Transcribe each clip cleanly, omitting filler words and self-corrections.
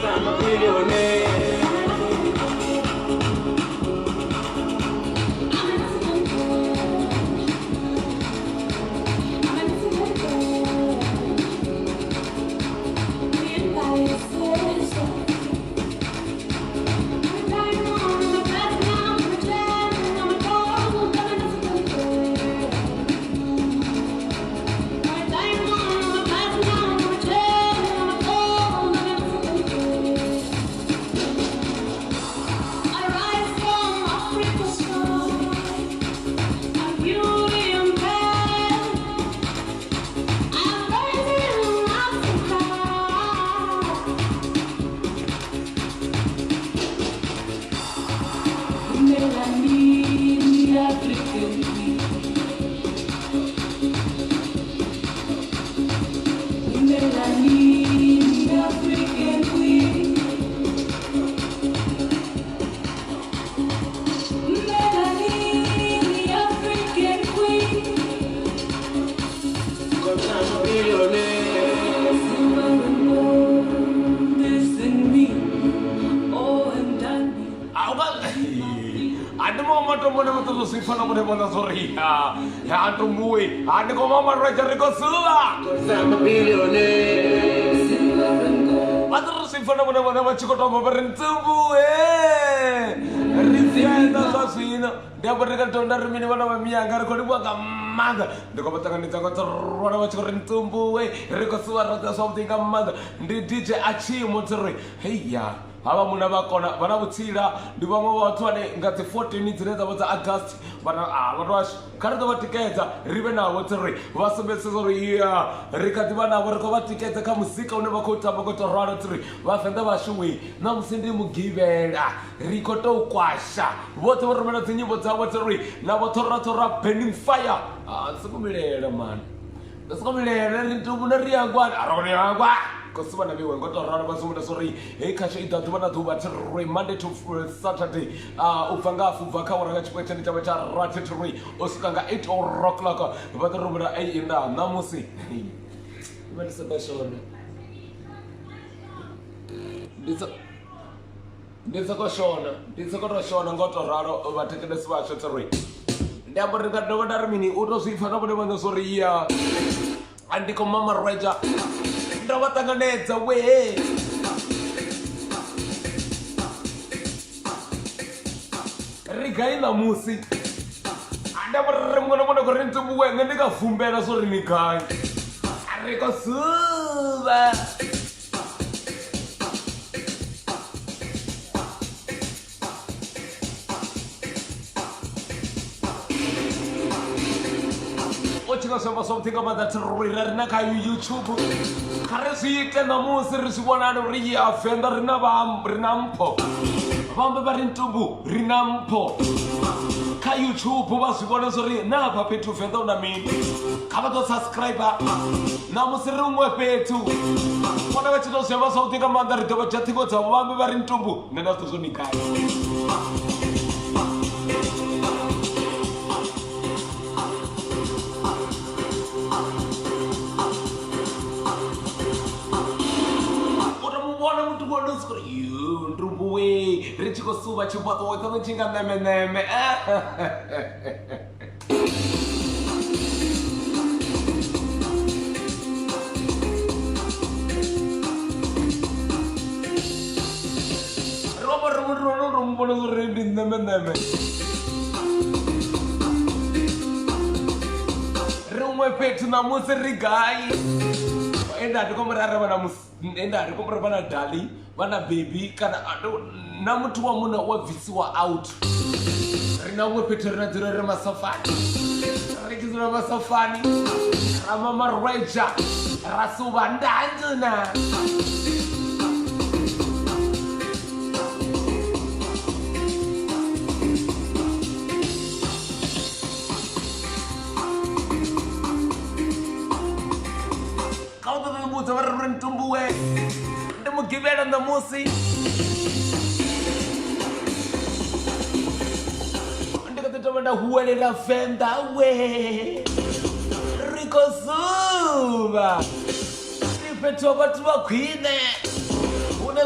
I'm a billionaire. I'm a billionaire. Aba munaba kona bana butira ndibamwe batwane ngati 14 nitsireza botsa August bana batwash kardo batikeza ribe na wotsere basebetse zori ya rikati bana boriko batikeza ka musika une bakota bakota rara tsiri bafenda bashuwe na musindi mugibela rikoto ukwasha bote boromela tsinyimbo tsa wotsere na bothora thora burning fire sikumilela man sikumilela ntubu na riangwa arone yangwa Kosuba na biwe ngoto rara basumuna sorry kasha itatu bana tuba tiri Monday to Saturday ufangafu vakawara gachikwecha nitaba cha ratitiri osukanga 8 o'clock batarubira inda namusi imani sabashona nditsa koshona ngoto raro batekele sibasho tiri ndambo ringado badarmini utosifana bone bana sorry ya andiko mama reja Rawatanganeza we Rigaina musi Anda mwana korintu buwe ngandika fumbela sori nikai Ariko suba Ochika something about that rina ka YouTube Karisi na musi risibona no ri afenda rina rinampo Bambe barintubu rinampo Ka YouTube basibona sori na papa petu fenda una mimi Kaba to subscriber na musi rumwe petu Bona bachito sema something about that to bachati tsa bambe barintubu nena to zonikai You Rubuwe, Richiko Suba Chupato, Chinga Neme. Robert Rumbono reading them and them. Rumwe pet na museri guy. Enda tukomra dali bana baby kana na mtu wa muna wa visiwa out rina mwe peterna direre masafani rikizura masafani mama reja rasuba ndanjuna NTUMBU ndemu gibela na musi ndikatenda huwelela fenda we rikozuba ripetwa batu bakwine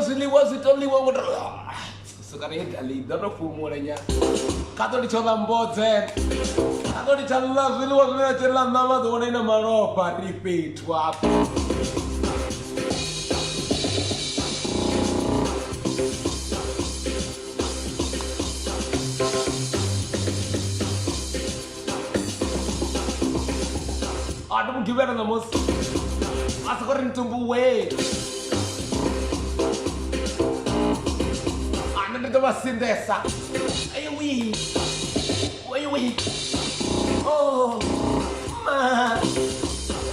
ziliwa zitoliwa sukareta lida no fumula nya katoli chola mbodze katoli chala ziliwa zina chela nama dona ina maropa repeat wap Adam give it on the most according to way. Ito masin desa. Ayui. Ayui. Oh. Ma.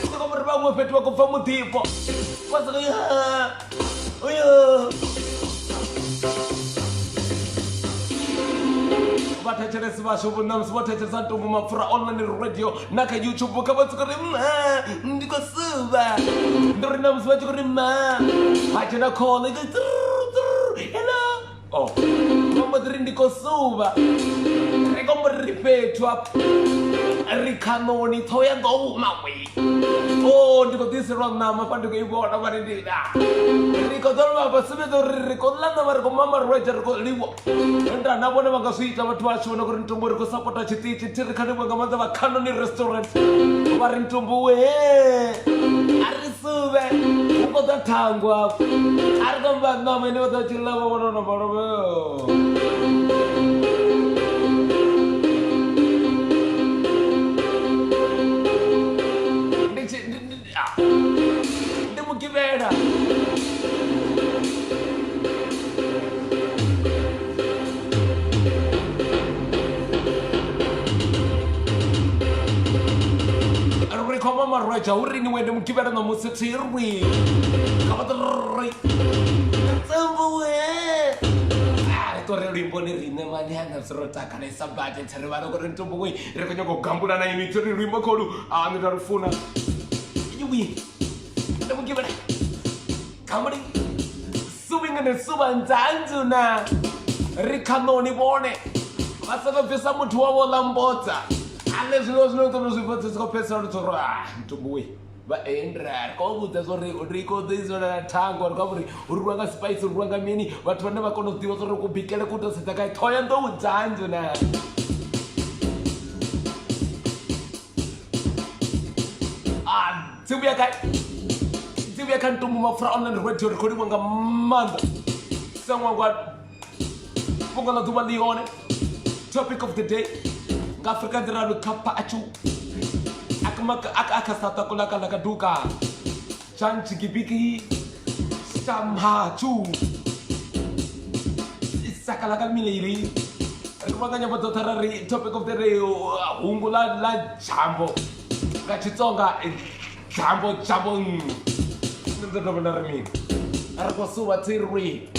Ito ko berbau fetu ako famu tipo. Masa kaya. Ayo. Bata chere siba shobu nam siba chere santo MAPFURA online radio naka YouTube kaba tukore ma ndiko suba. Ndori nam siba tukore ma. Acha na call it. Hello. Oh, mama drindiko suba. Reko mripetu up. Khanoni thoya do mawe. Oh, ndiko this wrong nama panduko ibona barindida. Riko dolma basume do riko landa marko mama roger ko liwo. Ndra nabone makasuita watu wacho ko ntumbu ko support chiti chiti khani banga ba Khanoni restaurant. Barintumbu we. Arisube. Uko da tangwa. Argamba nama ino da chilla bono no baro. Devo che vera. Allora come ma roja urri ni wende mu kibera no musitsirwi. Kabatri. Torre rimbone rine mani hanga srota kana sabate tserevano ko ntumbu we rekonyo ko gambula na ini tsiri rimbo kolu ani darufuna yuwi ndamu kibana kamari subinga ne subanzanzu na Khanoni bone masaba pesa muthu wa lambotsa ale zino to zibotsa ko pesa ro ntumbu we ba endra ko buta so riko dizo na tango ko buri urwanga spice urwanga mini bathu vana va kono diwa so ro ku bikele ku to sita kai thoya ndo unzanzu na Sibia kan NTUMBU MAPFURA online radio recording wanga manda sangwa kwa ponga la tuba lione topic of the day Africa diralo kapa achu aka sata kula kala kaduka chanchi kibiki samhachu isakala kamiliri kumanganya badotarari topic of the day ungula la jambo kachitsonga jambo ndodobana mimi arakosuwa tirwi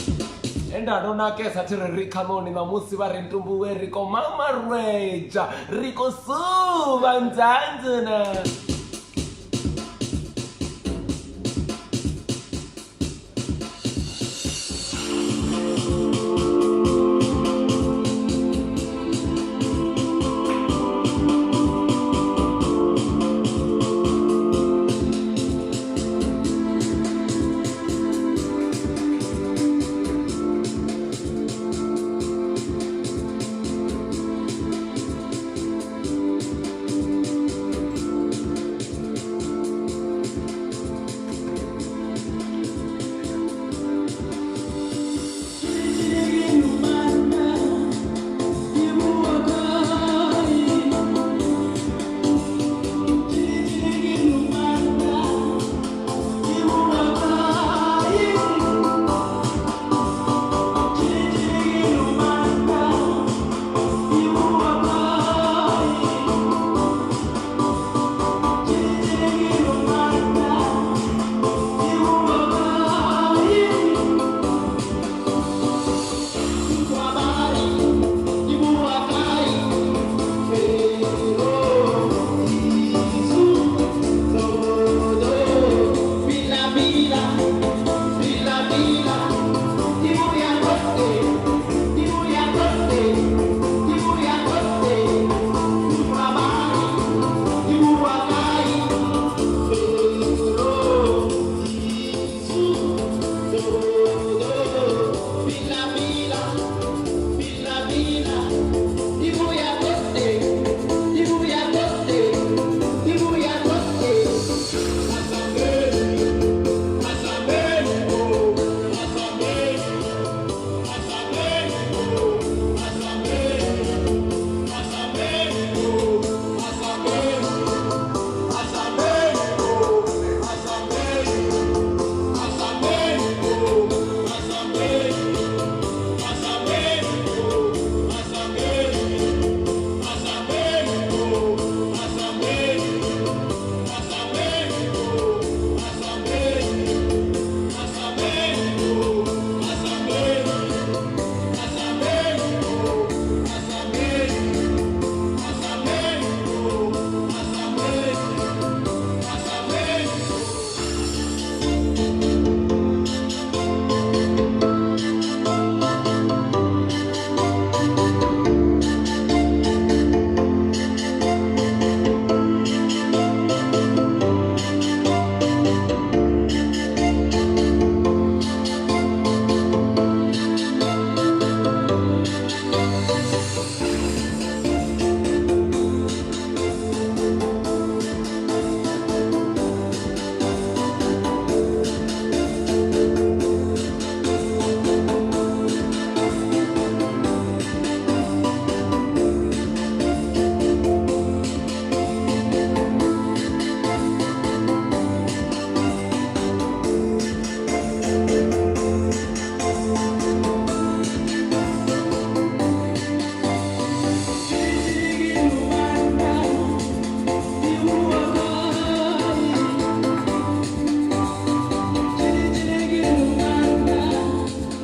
enda dona kesa tiri Khanoni na musi va NTUMBU we riko mama reja riko suva nzanzuna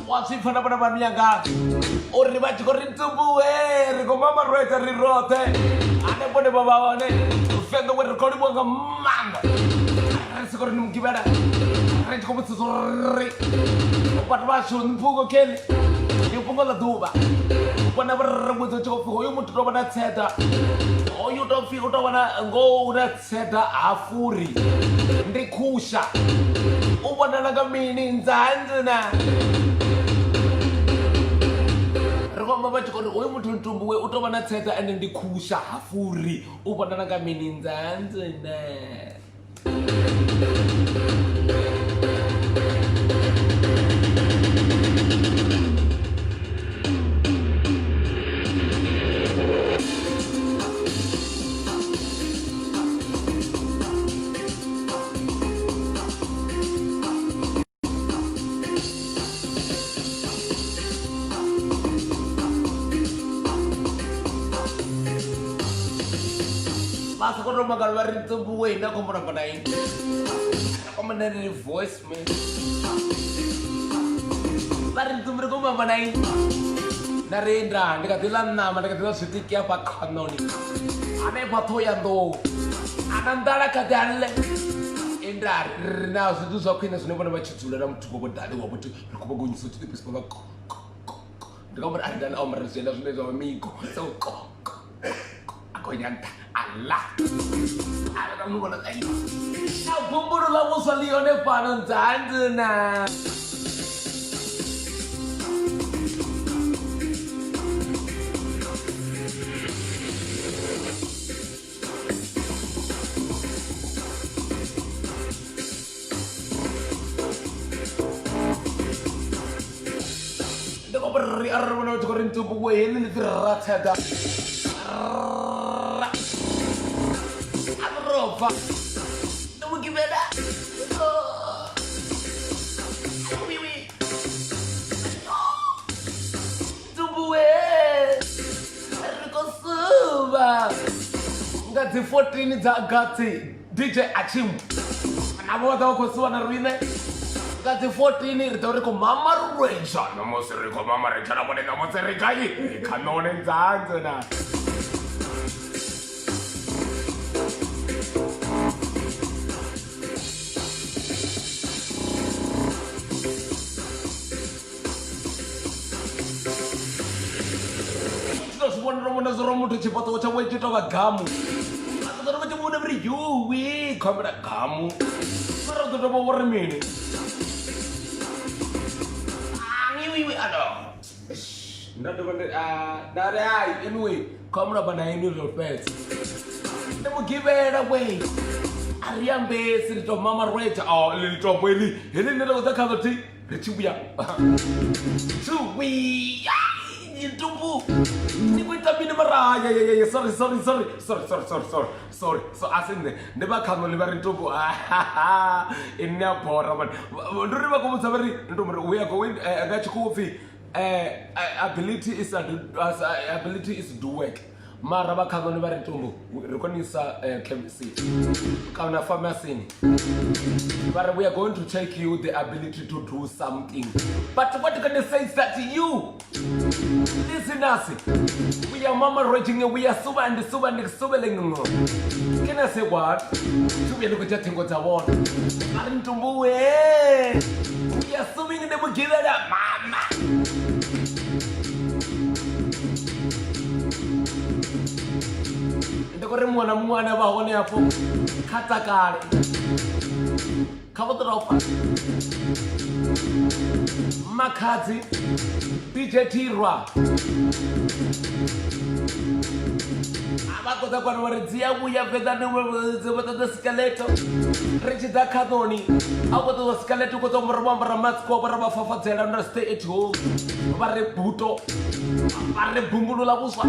wasifana bana bamianga ori ba tiko rintumbu riko mama rweta rirote ane pone baba wane fendo we rekodi bonga manga sikori nimgibada rent ko butsu ri pat ba shu mpugo kele yupungo la duba bona barbuzo tiko fiko yo mutu bana tseta oyu to fiko to bana ngo una tseta afuri ndikhusha ubona nanga mini nzanzi na rikoma ba tiko oyu mutu ntumbu we utoba na tseta ende ndikhusha afuri ubona nanga mini nzanzi na Masa ko roma galwa rito buwe na ko mona panay. Ako man na voice me. Barin tumre ko mamanay. Narendra, ndikatilan na mandikatila sitiki apa Khanoni. Ane patoya do. Anandala kadale. Indra na sidu so kwina sune bona bachitsula na muthuko bodali wa buthi rikuba gonyiso to the people ko. Ndikamba andana omresela sune zo amigo. So ko. Akoyanta. Allah. Ada kamu kena kayu. Kau bumbur lalu salione panen janjena. Dah kau beri arah mana tu kau rintu buat ini ni berat saja. Apa? Kamu gimana? Wiwi. Tumbuwe. Riko suba. Ngati 14 zagati. DJ Achim. Anabo wata ko suwa na ruine. Ngati 14 ritori ko mama Reja. Namo siri ko mama Reja na bone namo siri kai. Khanoni nzanzana. Romona zoromuto chipato cha wetu toka gamu. Akadoro wetu muna bri yuwi kamera gamu. Mara to bo warmini. Wiwi ado. Ndado bande dare ai anyway kamera bana inu lo pet. Nemo give it away. Ariambe sirito mama Reja lito bweli. Hele ndelo zakavati richibuya. Tuwi. NTUMBU. Nikwitambini mara sorry. So asinde neba Khanoni bari NTUMBU. Inna bora man. Nduri ba kumutsa bari NTUMBU we are going agachikufi ability is do work. Mara ba Khanoni bari NTUMBU rekonisa chemistry. Kauna pharmacy. But we are going to take you the ability to do something. But what can I say is that you listen us. We are mama raging, we are super and super. Can I say what? To be able to get things I want. NTUMBU, we are assuming they will give it up, mama. Ndakore mwana bahone hapo kata kale kabodropa makazi bijetirwa abakota kwa warizia buya vedane wezebata skeleto rechida Khanoni akoto skeleto ko to mromba matsko baraba fafatsela na stay at home bare buto bare bumbulu la buswa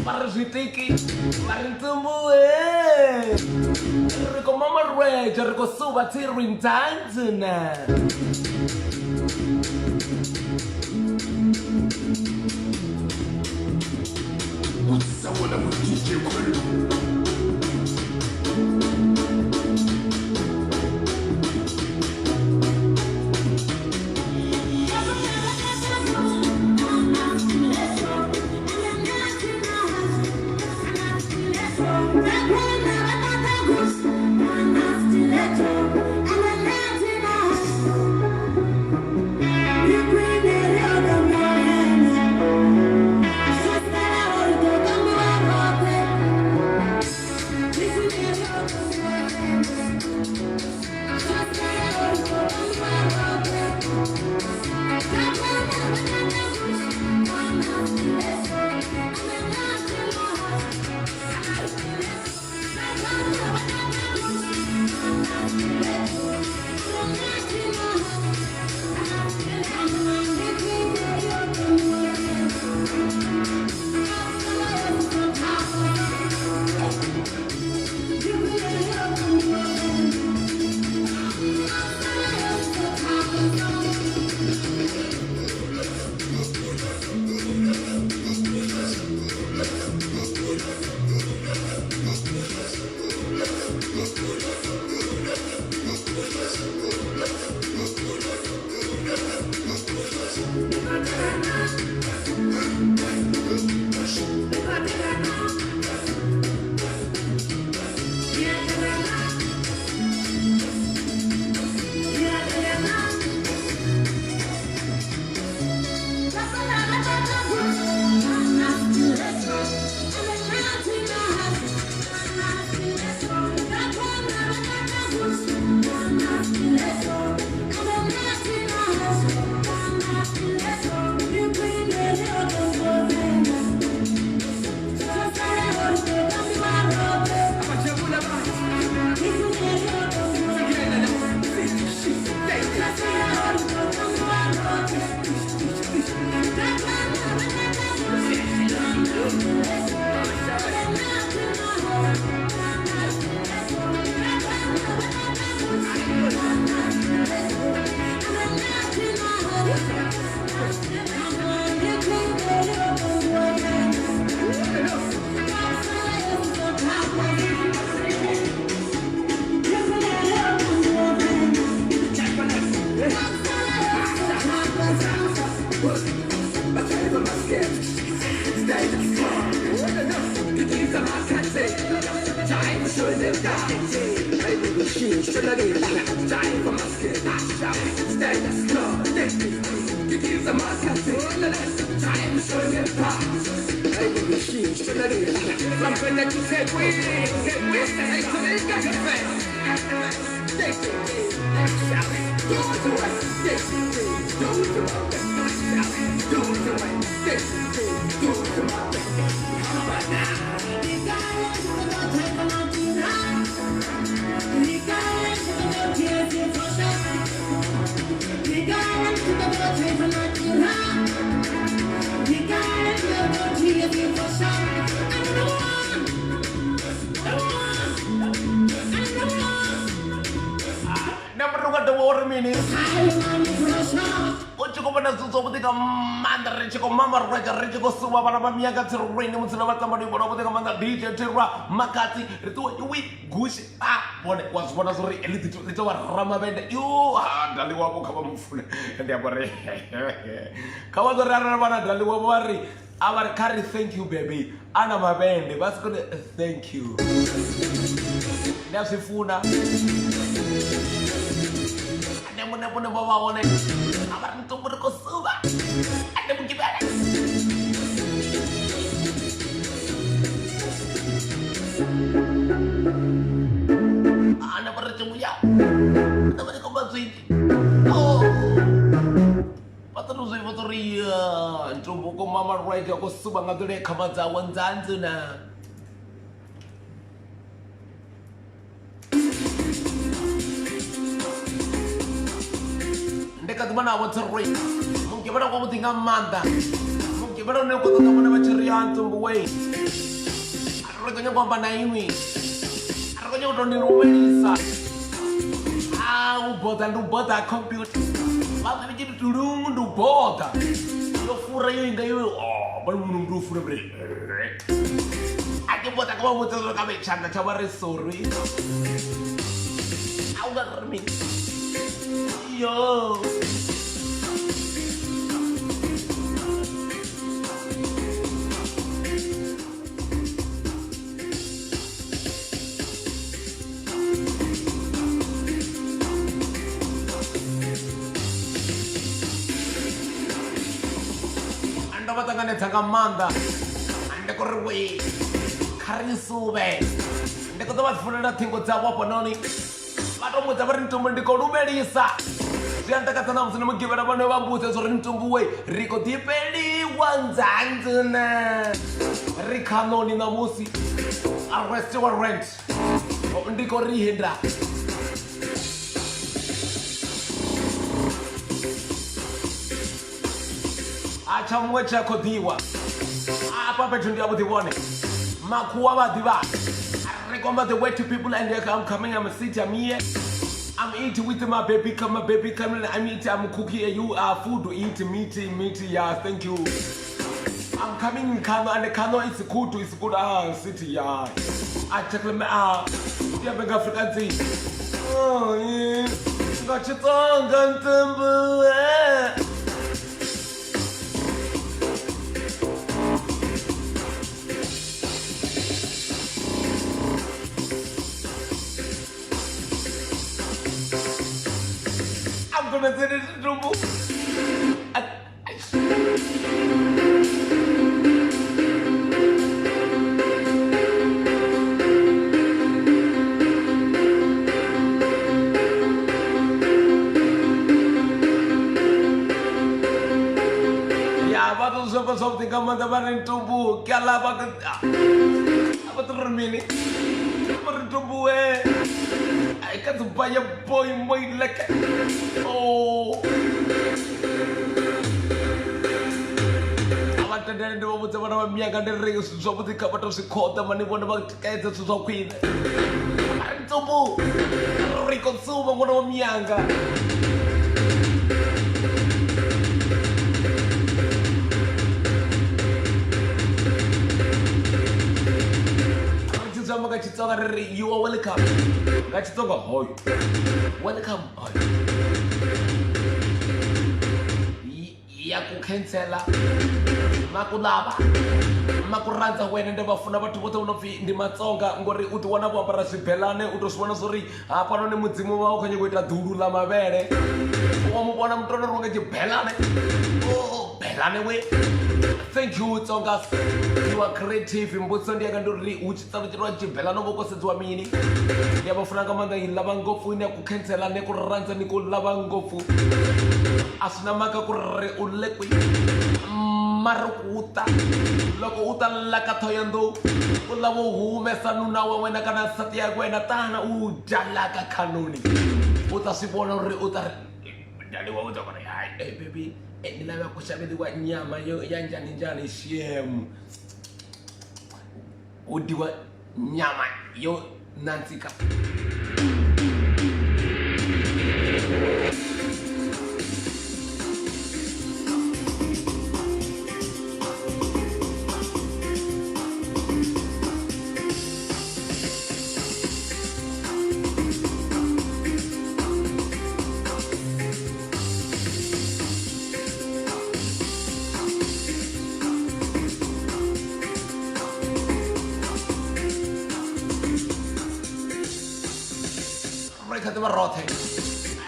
bare zitiki bare NTUMBU riko mama Reja riko suba tirin tanzana Sawana mutije kweli Thank you, baby. Ana mabende, basically, thank you. Nafsifuna. Ada mana-mana bawa one. Abar untuk berkosuba. Ada bagaimana? Ana bercemu ya. Kita balik kembali ini. Oh. Patro zui motoria. Njumbo ko mama raja ko suba ngadure kamaza wanzanzuna. Dekat mana waterway? Mungkin mana kamu tinggal manda? Mungkin mana nih kau tahu mana macerian NTUMBU? Argonya kau apa naimi? Argonya udah di rumah Lisa. Buat komputer. Mama jadi turun buat. Lo fura yang ngei. Oh, baru menunggu fura beri. Aku buat aku mau muter kami canda coba resori. Aku gak ngerti. Yo. Anda batangannya jangan manda. Anda korwe. Kari sube. Anda kau tempat funa tinggal jawab Khanoni. Baru mau jabarin NTUMBU di kau Melisa. Siapa kata nama senang gimana mana bambu sesuatu NTUMBU Riko dipeli wanzanzuna. Khanoni namusi. Arrest your rent. Ndi kau rihendra. Acha mwecha kodiwa. Apa petundi abu diwane. Makuwa badiba. Remember the way to people and I'm coming, I'm a city, I'm here. I'm eating with my baby, come, I'm eating, I'm cooking, you are food to eat, meat, yeah, thank you. I'm coming in Kano, and the Kano is good, city, yeah. I check them out. Yeah, big African tea. Oh, yeah. Got your tongue, NTUMBU, mezeni ntumbu. Something kamu teman tubuh kala apa termini bertubuh ikan supaya boy lek oh apa tadi dua bulan sama miaga dari sesuatu tiga atau sekota mana pun apa kayak sesuatu ini tubuh rekonsum mengenai miaga. You are welcome. Let's talk about hoy. Welcome hoy. Yaku cancela. Makulaba. Makuranza wena ndabafuna bathu bothe unofi ndi matsonga ngori uti wana ku ambara swibelane utoswana zori apa none mudzimu wawo khanye kuita dhulu la mavele. Wa mubona mtono ronge jibelane. Oh, belane we. Thank you Tsongas. You are creative. Mbutso ndi yakandori uchitsaluchirwa chibhelano vokosedziwa mini. Ndiyabafuna kamanda ilava ngopfu ine ku cancela ne ku rhandza ni ku lava ngopfu. Asina maka ku re ulekwi. Marukuta. Loko uta lakathoya ndo. Ulavo humesa nuna wa wena kana nsati ya wena tana ujalaka Khanoni. Uta sibona uri uta ndali wa uta kona hey baby. Nilava kushabediwa nyama yo ya njani shemu. Udiwa nyama yo nantika.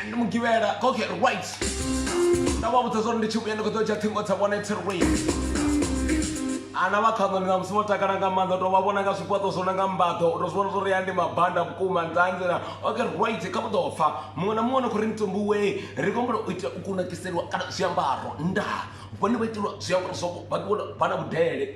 And mungivera okay right now what is on the tube and go to chatting what's one it's read ana Khanoni na msota kana ngamanda to wabona nga support so nga mbato utosona so yandi mabanda bukuma ndanzira okay right kama dofa muna ku NTUMBU we rikombo uita ukuna kiselwa kana siyambaro nda bone betilwa siyambaro so bana budele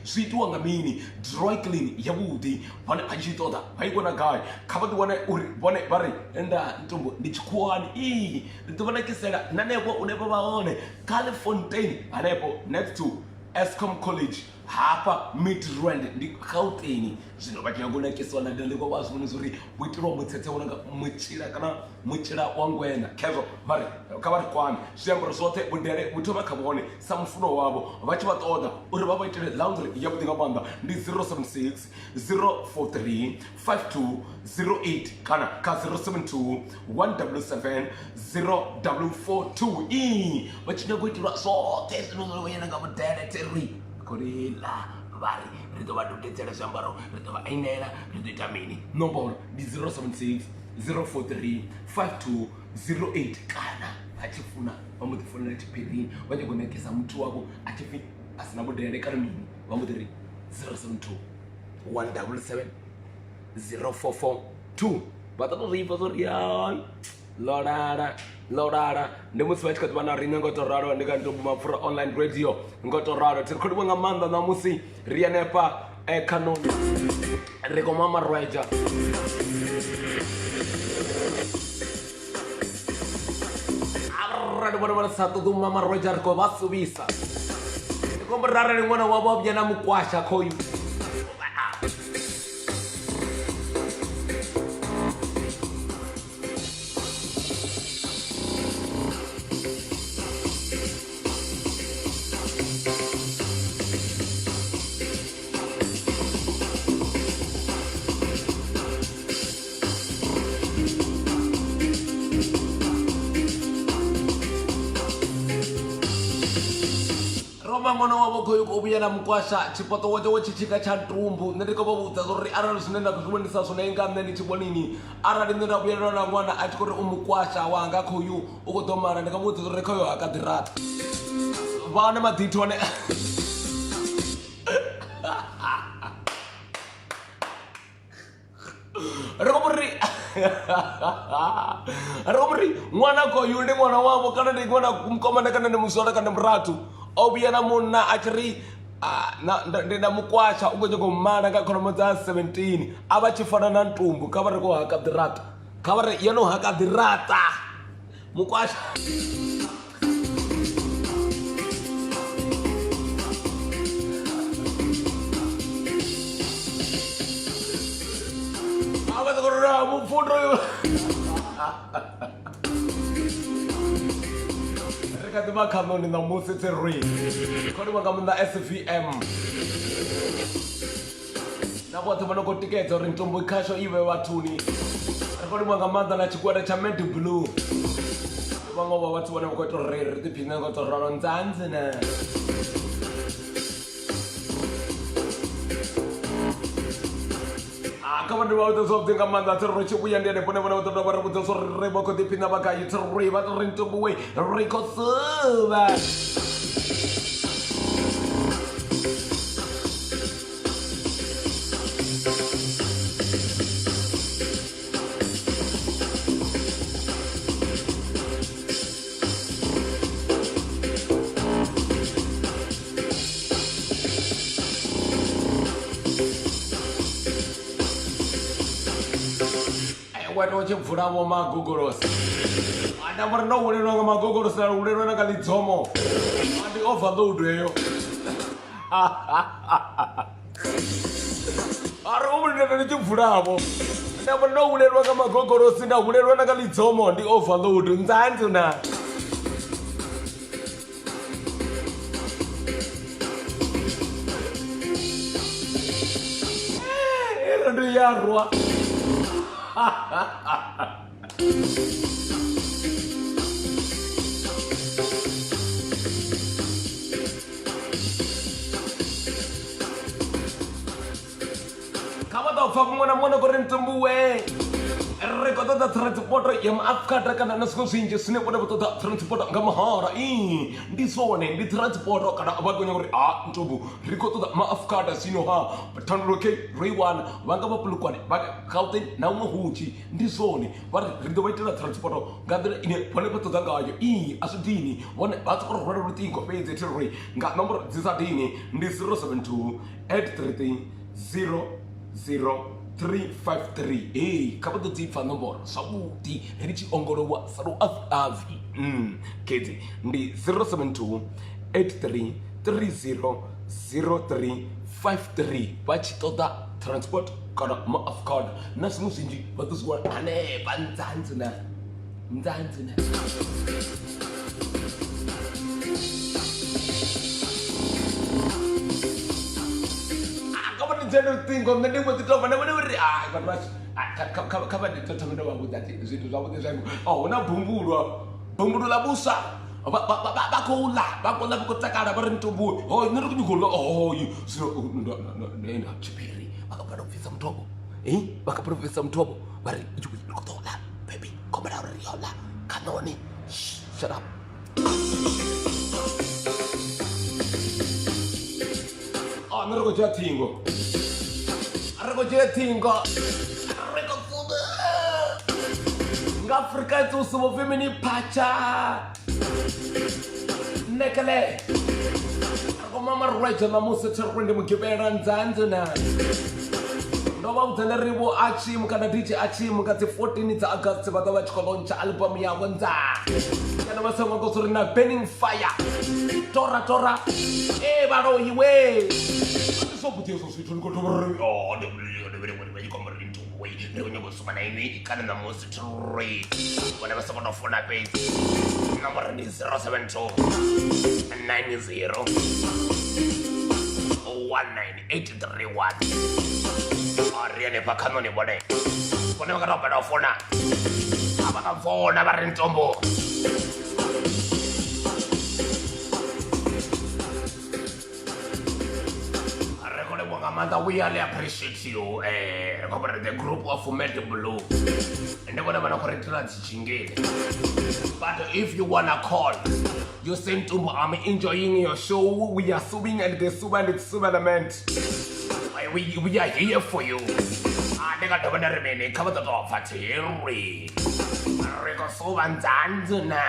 swiitwa ngamini dry clean yabudi bana ajitoda bayikona guy kaba diwana uri bone bari nda NTUMBU ndichikwani ndibona kisela nanepo unepo baone Califontaine anepo next to Escom College hapa Midrand ndi Gauteng zvino vachingona keswana ndale kwa vazvoni zuri witirwa mutsetse unanga muchira kana muchira wangwena kezo mari kavari kwami zviyambaro zvote bundere mutoma kabone samfuno wavo vachivatoda uri vavaitire laundry yakutinga banda ndi 076 043 5208 kana ka 072 177 0442 vachinga kuitirwa zvote zvinozoyena mudere teri korela vari rito vadodetsera zvambaro rito vainera rito ita mini nomboro ndi 076 043 5208 kana vachifuna vamudzifonera chiperini vachigonekesa muti wako achifi asina kudere kana mini vamutiri 072 177 0442 vatatoziva zoriyan lorara ndimusi vachikati vana rine ngotoraro ndika NTUMBU MAPFURA online radio ngotoraro tiri khodiwa nga manda namusi rianepa Khanoni riko mama rweja arradi bona satu tu mama rweja riko vasuvisa kombo rara ringwana wavo vyana mukwasha khoyu Roma mwana wavo khoyo kubuyela mukwasha chipoto wacho wachichika cha ntumbu ndikavavudza zori arali zvine ndakuzvionesa zvona inga mne ndichibonini arali nne ndakuyelana na mwana achikuri umukwasha wanga khoyu ukudomara ndikavudza zori khoyo hakadirata vana madhitone Robri mwana khoyu ndi mwana wavo kana ndi mwana kumkomana kana ndi musora kana muratu obiyana munna achiri ndina mukwasha ugonye kumana ka kholomo dza 17 ava chifana na ntumbu kavari ko hakadirata kavari yeno hakadirata mukwasha ava korora mupfundo yo Kati ba Khanoni na musi tiri kodi wanga mna SVM na vothe vano ko tikedza uri ntumbu ikhasho ive vathuni kodi wanga manda na chikwata cha MAPFURA vanga va vathu vana ko to rere tiphina ko to rano ndzanzi na kama ndi vauta so dinga manda tiri chibuya ndene pone vana vatota vari vudza so rere va ko tiphina va kayi tiri va ri ntumbu we ri ko suva wena uchimvura vo magogorosi ana muri no ulelwa nga magogorosi na ulelwa na kalidzomo andi overload eyo ari umulele ndichimvuravo ana muri no ulelwa nga magogorosi na ulelwa na kalidzomo ndi overload ndzanzi na ero ndiyarwa kama ta fa mwana ko ntumbu we rekoto da transport ya maafkata kana nasko sinje sine pona da transport nga mahara ndisone ndi transport kana abagonya uri ntumbu rekoto da maafkata sino ha pathanuloke rewan vanga vapulukwane va Gauteng na umuhuchi ndisone vari rindo vaitela transport ngadre ine pone patoda ngayo asudini vone vatsokorora rutingo peze tiri nga nomboro dzisadini ndi 072 833 00353 kapa to dzifa nomboro sabuti richi ongolowa saru avi kezi ndi 072 83 300353 vachitoda transport kana maafkada na simusinji vatuzwa ane panzanzi na nzanzi na tingo mne ndimo titova na vana vari vanhu kava nditotamenda vavudati zvinhu zvavudi zvangu una bhumbulula busa vakoula vakotakara vari ntumbu niri kunyugola zvinoenda chipiri vakapanda kubvisa mutobo vakapanda kubvisa mutobo vari kutola baby kombera riola Khanoni shut up niri kuja tingo tingo nga Afrika itu semua femini pacha nekale ako mama reja na musa tshirwende mugibera nzanzi na ndova udzana rivo achimu kana DJ achimu ka 14 dza August va ta va chikoloncha album ya wonza kana vasanga ko suri na burning fire tora varo iwe so kuti so swithu ko tori ndivire komari ntumbu we ndivire kusuma na ini kana na musi tiri vana vasanga no phone page number ni 072 90 19831 ariane pa Khanoni bone vakatobva nofona avakafona vari ntombo Mother, we really appreciate you. The group of NTUMBU. And then whatever but if you wanna call, you send to I'm enjoying your show. We are suing and the sub and it's sublement. We are here for you. I got the remaining cover the door for Terry. Rico so and Zanzana.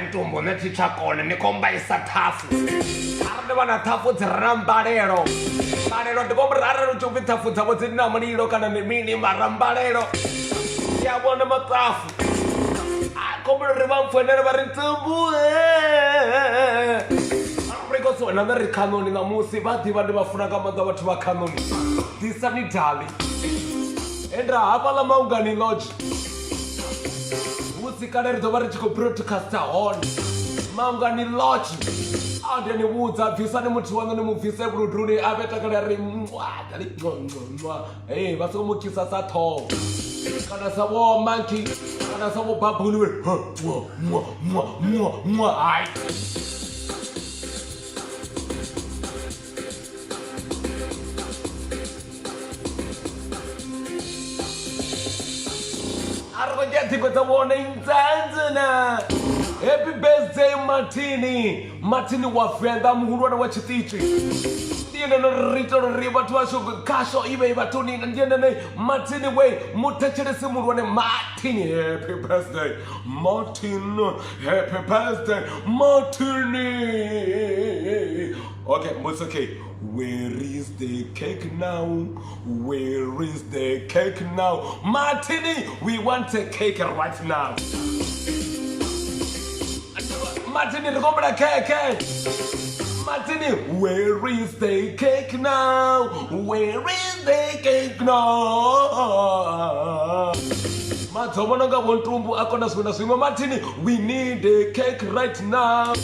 Ntumbu neticha kona nikomba isathafu arine vana thafu dzirana mbalelo ndikomba rarero chobvi thafu dzavo dzirina mulilo kana nemini mara mbalelo ndiyavona matsafu akombolo ri vamfonele vari Ntumbu because wena ri Khanoni namusi va diva ndi vafuna ka mata vathu va Khanoni disani dali endra hapa la maungani lodge kana ri dova ri tshi khou broadcaster hone maungani lodge andeni vhudza bvisani muthu waṋu ni mu bvise vhuluduni a vhe takala ri dali hey vha songo mu kisa sa ṱhoho kana sa vho monkey kana sa vho babuni hai Happy birthday Martini wafenda muhulwana wa chitichi ndiye no rito riba twasho kasho ibe ibatuni ndiye ne Martini we mutachelese muhulwane Martini happy birthday Martin happy birthday Martini. Okay, it's okay. Where is the cake now? Where is the cake now? Martini, we want a cake right now. Martini, remember the cake. Martini, where is the cake now? Where is the cake now? Martini, we need a cake right now.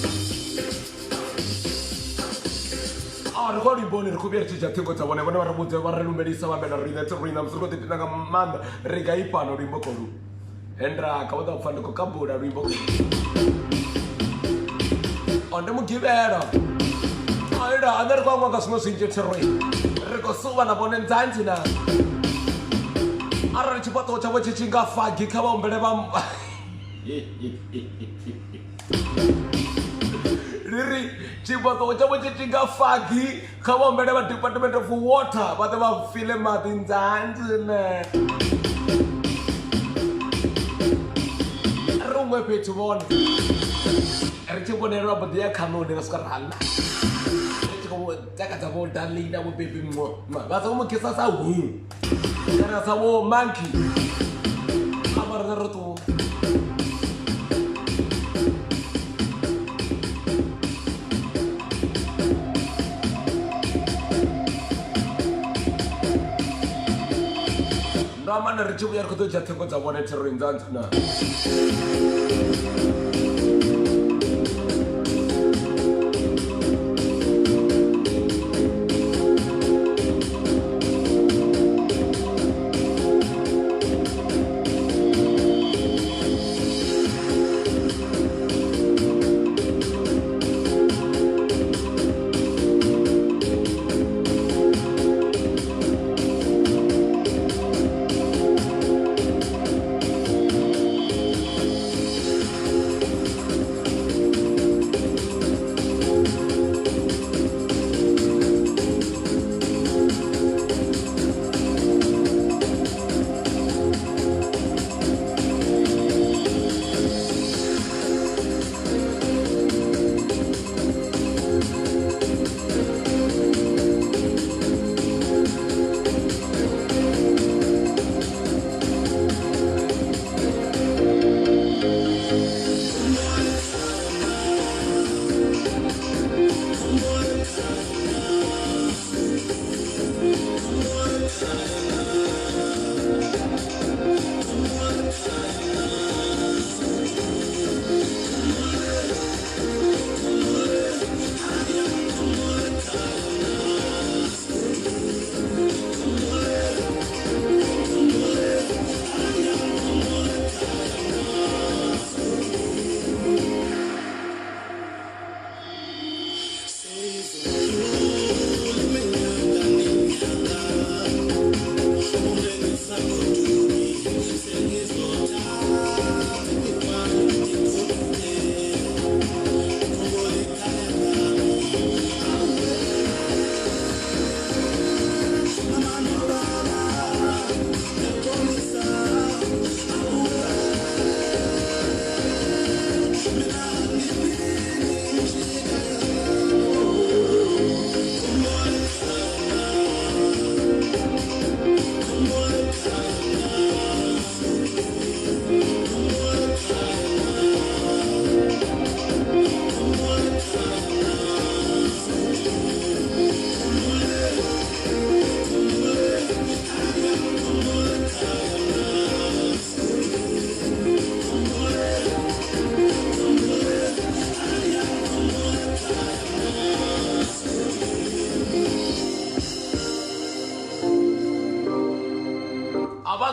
Rikodi boni rikubira chijatengo tabone bone barabudze barelumberisa bambela rina trina msuko titinanga manda rigaipano rimbokolu endra kawada kufandiko kabura rimbokolu onde mugibera aida adar kwa mwanga sumo sinje troi rikosuba na bone nzanzi na ara chipato chawe chichinga fagi kaba ombele bam Riri, chipato chawe chichinga fagi kaba ombele ba Department of Water bate ba file matinzanzi na rumwe petu bone Ericibonero but they Khanoni raskarhala. Take a bold leader with baby more. But I'm kiss us a woo. There is a war monkey. Amar the roto. Raman Richu Yarko Jatako wanted to ring down.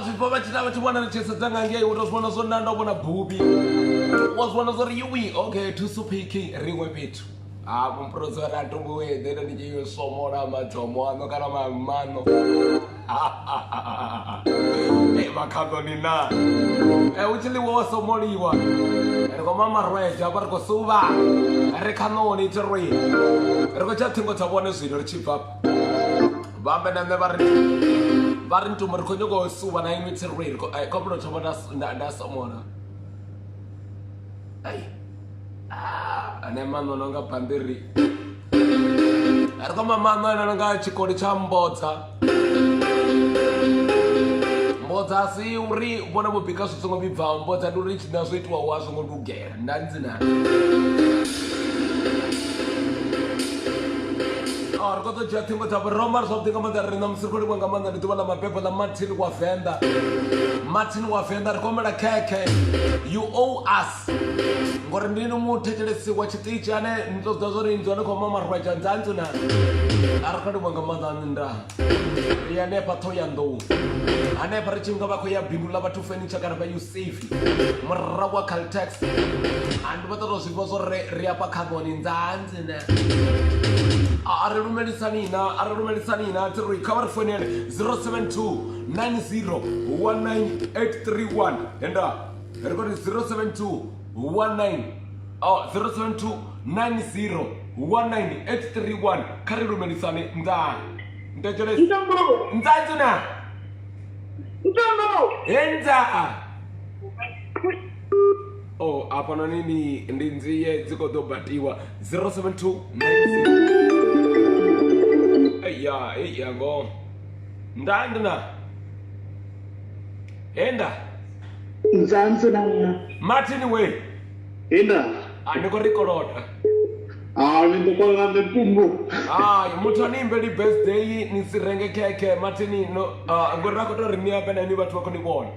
Zvipo vachita vachibwana nechesetanga ngei utozibona zonanda ubona bhubi. Wazibona zori yuwi okay tusupiki rimwe pitu. Kumprozora ntumbu wedera ndichiyo somora madzomo ano kana mamano. Makhanoni na. Uchiliwa wasomoliwa. Riko mama rweja pariko suva. Khanoni tiri. Riko chatingo chabone zvino richibva. Vambe nane vari ntumbu riko nyoko suva na imi tiri. Riko komuno chabona ndasomona. Ane mano nonga pandiri. Riko mamano nonga chikori cha mbodza. Mbodza si uri ubona mubhika zvitsongo bibva mbodza nduri china zvoitwa wazvo ngondugera ndanzina. Rikoto jatingo tapo Roma zvakutenga manda rina musirikoni mwanga manda ndituvana mapepo la Martin Wavenda. Martin Wavenda rikomera keke. You owe us. Ngori ndini mutechelesi wa chitichi ane nitozoda zori nzwane kwa mama rwaja nzanzina. Arikadi mwanga manda ninda. Riane pato ya ndou. Ane parichinga bako ya bindu lava tu furniture kana ba you safe. Mrawa Caltex. And bataro zivozo riapa Khanoni nzanzina. Arumelisanina to recover phone 072 90 19831 and record 072 90 19831 Karirumelisani nda ndajole ndajuna enza apana nini ndinziye dzikodobatiwa 072 90 Eya ngo ndandina enda nzanzina Martin we enda andiko record ndikola NTUMBU mutoni mbeli birthday nisirenge keke Martin no ngorako to rimia pena ni bathu bakoni bona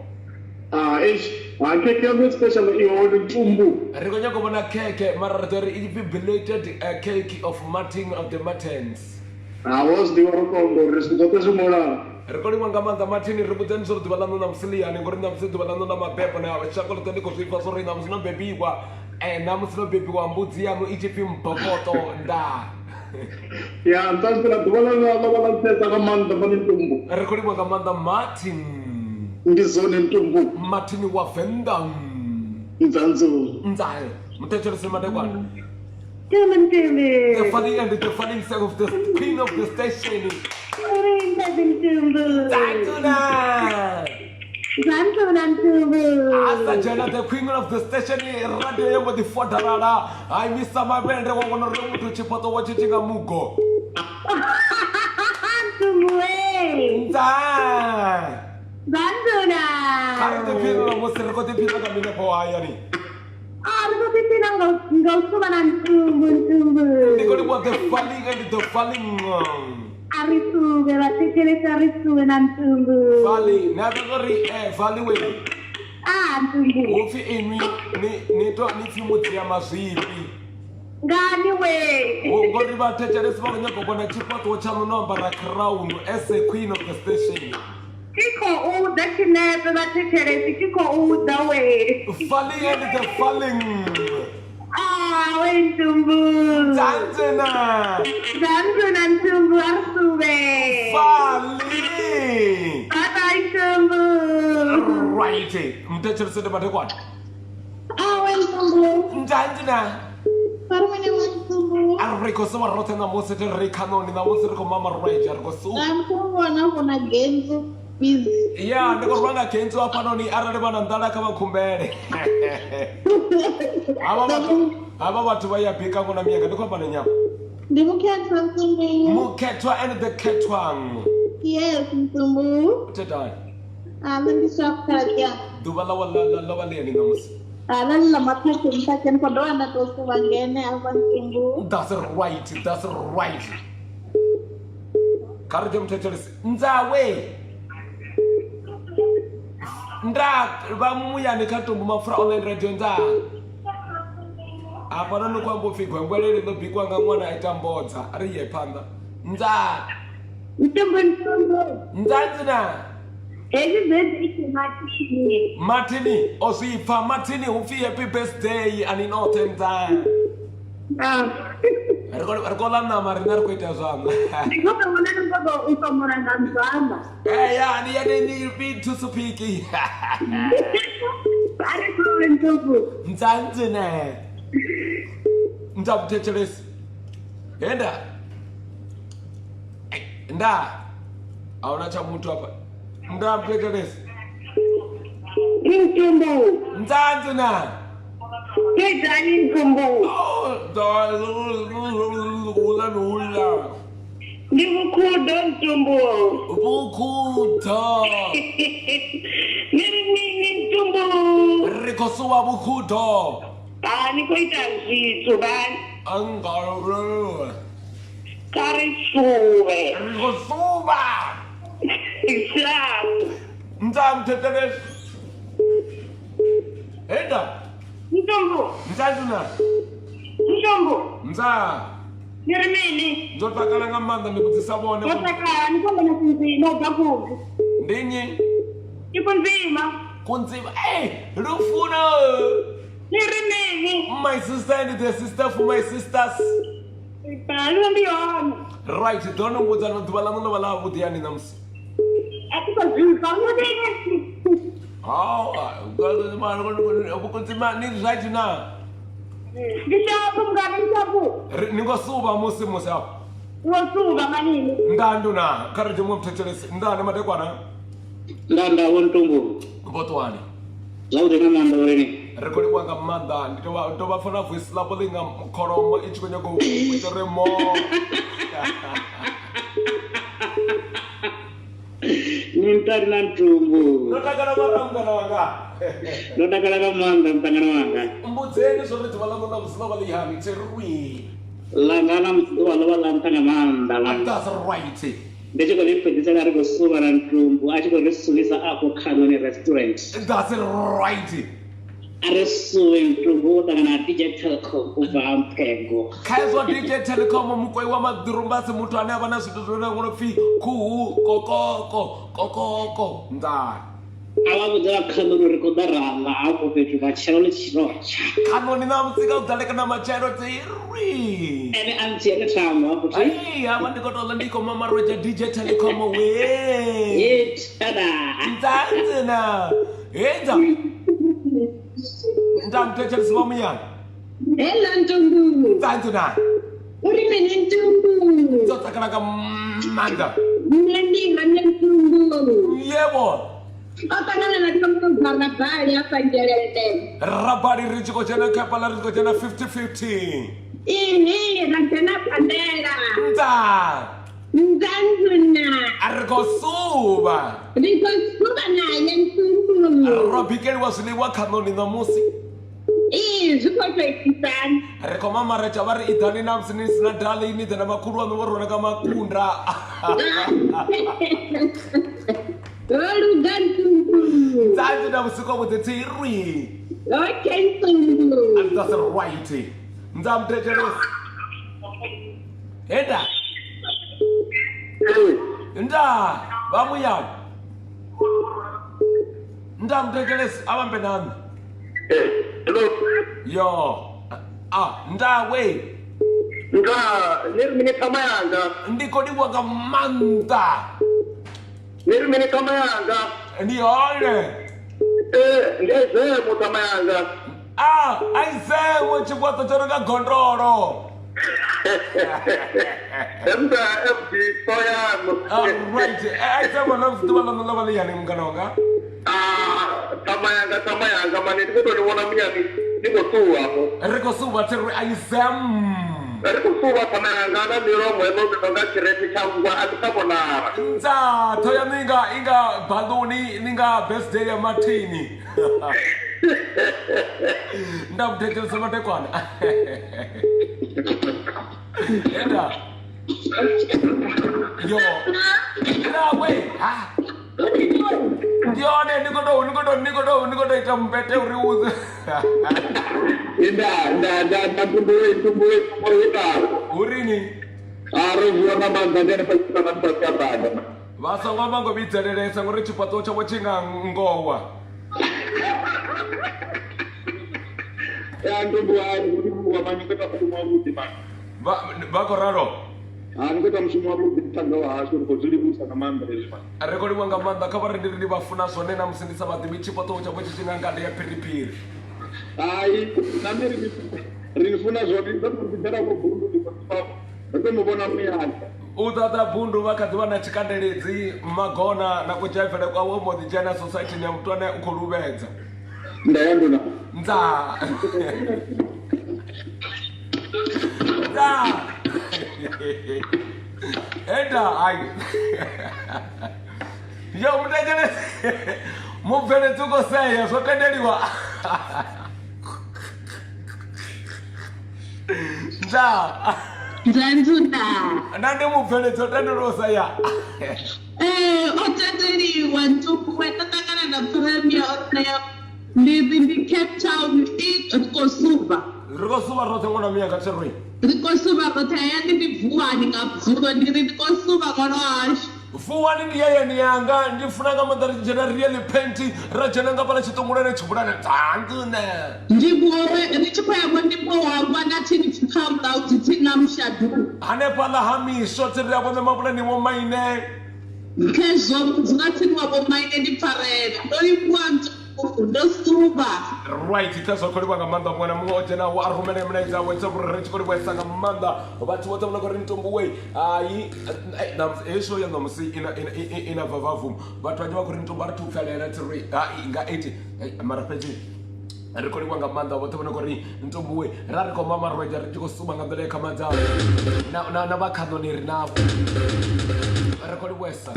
keke yangu special NTUMBU rikonya kubona keke maratori ipi belated cake of Martin of the Martins. Was the Orokongo, Rescoto Zumora. Recording one Gamma Martin, representing the Balano Namsili, and going to the Balano Mapepa, and I was chuckled to the Costa sorry, Namsno baby, and Namsno baby, Mbuziano, Egyptian Papoto, and da. Yeah, that's the one says a man, the NTUMBU. Recording one Gamma Martin. In this zone NTUMBU. Martin Wavenda. Nzanzu. Nzai. Mutachel Semadewan. The funny and the funny side of the queen of the station. Asa Jana, the queen of the station, radio with the Fotarada. I miss some friend. I want to to Chipoto watching a mugo. Carry the people was the recording people coming up for Ayani. They got about the falling and the falling. Valley, Nagari, Valley way. Ofi Amy, Nito, Nifimutia Masipi. Gani way. What about Techaris Vanako when I chip out what I'm number a crown as a queen of the station? Kiko that you never take it, Kiko the way. Falling and the falling. NTUMBU. Zanzana. NTUMBU Arsuve. Falling. NTUMBU. Right. Mtechel said about what? NTUMBU. Zanzana. Parmene NTUMBU. Ariko so rotena mosete Khanoni na mosete mama Ranger go so. I'm going again. Yeah, ndiko rwanga kenzo apanoni aralebana ndala kama kumbele. Aba watu bayapika ngona mianga ndiko pana nyama. Ndimukhetwa NTUMBU. Mukhetwa and the ketwang. Yes, NTUMBU. Tetai. Ndisakhaja. Dubala wala waleni ngamusi. La mathathu mthaken kodwa ndatosu bangene NTUMBU. That's right. That's right. Karje mthethelisi nzawe. Nda bamuya nekatombo mafura online radio nda. Apana nokwambo figwa ngwelele no bikwa ngamwana aita mbodza ari yepanda. Nda. NTUMBU. Ndanzina. Happy birthday to Martini. Martini, osifa Martini ufi happy birthday and in autumn time. Rekola na marina kuita zanga. Ngoba ngona ngoba ukamora ngamzama. Yani yani vitu supiki. Ari ko NTUMBU. Nzanzene. Nzabuthethelesi. Yenda. Nda. Awuna cha muntu hapa. Ndabuthethelesi. NTUMBU. Nzanzena. Kedani NTUMBU. Oh, ula nula. Ndibukhudo NTUMBU. Bukhudo. Nini NTUMBU. Rikosuwa bukhudo. Bani koita zwithu bani. Angalo. Karisuwe. Rikosuwa. Exact. Nzamthethelesi. Enda. NTUMBU. Nzanzena. NTUMBU. Nza. Ngirimini. Ndzotakala ngamanda ndikudzisabone. Kotakala nikhona kunzima ubakubi. Ndinyi. Ikunzima. Kunzima. Hey, Lufuno. Ngirimini. My sister and the sister for my sisters. Balo ndiyona. Right, don't know what's on the Balano Vala with the animals. Akuzizwa ngudini. Oh, God, the man needs right now. Ngishapo mngani ngishapo. Ningosuba musi musa. Wosuka manini. Ndanduna, karije mumthethelesi. Ndane matekwana. Ndanda NTUMBU. Botwani. Zawude ngamanda wene. Rekodi wanga manda nditoba funa voice lapo linga mkhoromo ichikonya go uteremo. Nintari na NTUMBU. Ndakala maranga wanga. Ndakala ngamanda mtangana wanga. Mbudzeni zvo ridzi na vusila valihani tserwi. Langana mtsido wala mtanga manda. That's right. Ndechiko lipedzisa ari kusuva na NTUMBU achiko risuvisa ako Khanoni restaurant. That's right. Ari suve NTUMBU utangana DJ Telecom kubva Mpego. Kaizwa DJ Telecom mukoi wa madhurumbasi mutu ane avana zvitu zvinoda ngonofi kuhu kokoko nda. Avavudza Khanoni uri kudarama apo petu pachero lechinocha. Khanoni na mutsika udaleka na machero tiri. Ene antiene tamo apo ti. Ai, ava ndikotola ndiko mama roja DJ Telecom we. Yetada. Nzanzena. Enza. Ndamthethelesi vamuyani. Hello NTUMBU. Nzanzena. Urimini NTUMBU. Nzotsakala kamanda. Ndinga NTUMBU. Yebo. Otangana na NTUMBU barabara hapa Njerete. Rabari richiko chena kepala richiko chena 50-50. Ini nakena pandera. Nza. Nzanzuna. Arikosuba. Rikosuka naye NTUMBU. Robikeli wasiliwa Khanoni na musi. Zvikotwekisana. Riko mama recha vari idhani na msinisi na dali ini dhana makuru wa nuwarona kama kundra. Oluga NTUMBU. Nzanzi na musiko with the tiri. Okay NTUMBU. And that's right. Nzamthethelesi. Enda. Nda. Vamuyani. Ndamthethelesi avambe nami. Hello. Yo. Nda we. Nirimini kama yanga. Ndikodiwa kamanda. Nirimini kama yanga. Ndione. Ngezemo kama yanga. Aizewe chikwato choroka gondroro. Emda FD soyamo. Right. Aizewe namfituwa na valihani mkanonga. Kama yanga mani ndikutoniwona mnyami ndikosuwa hapo. Rikosuba tiri aizem. Ndikosuwa kama yanga na miromo eno chireti changwa atikabonara. Nza toya ninga baluni ninga birthday ya Martini. Ndamthethelesi matekwana. Enda. Yo. Nda we. Ndione nikodo ita mpete uriuze. Nda tumbuwe ita. Urini. Aruvuwa na mandadene pasika na mpaka bada. Vasongo mango bidzelelesa ngori chipato chavo chinga ngowa. Ntombo ari kuti wamanya kuita mfumo wavhudi mani. Vakoraro. Anokuita mushumo wavhudi kutanga hasho kuti musa namanda lezvi mani. Rekodi wanga manda kavari ndiri vafuna zvone namusindisa vadivi chipato chavo chinga ngade yapiripiri. Ai namiri rinifuna zvoti ndakupindira kubhundu ndikupapa. Ndomubona muyani. Utata bundu vakadzi vana chikandeledzi magona nakujaivhela kwawo modijana society nyamutwane ukholuvedza. Ndayandona. Nza. Nza. Enda hayi. Yo mutendele. Mubvele tuko seya zvotendeliwa. Nza. Nzanzuna. Nande mubvele dzotendeliwa ya. Otendeliwa ntuku wena takana na premier oneyo. Ndi Cape Town Kosuba. Rikosuba rothe ngona miyanga tserwe. Rikosuba rothe yandi ndi vuwani ngabvuko ndiri Kosuba ngono hasho. Vuwani ndi yeye niyanga ndifuna nga madari jena really penti rajena nga pala chitongolene chibulane tandune. Ndibuwe ndichikwayabo ndibo wangwa nathi ndikhamla uthi namshadu. Hane pala hamisho tsiri yabo nemabula ni momaine. Kezo ngathi wabo maine ndipharela. Ndolibuwantu Kosuba. Right, itazo koliwa nga manda mwana mmoja na warumene mnaiza wenza rich koliwa sanga manda watu wote mnako rintombuwe ai na esho ya nomsi ina vavavum watu wajua ko rintomba ratu kala tiri ai nga 80 marapeji rikoliwa nga manda wote mnako rintombuwe rari ko mama roja riko suba nga mbele kama za na bakhanoni rinavo rikoliwa sa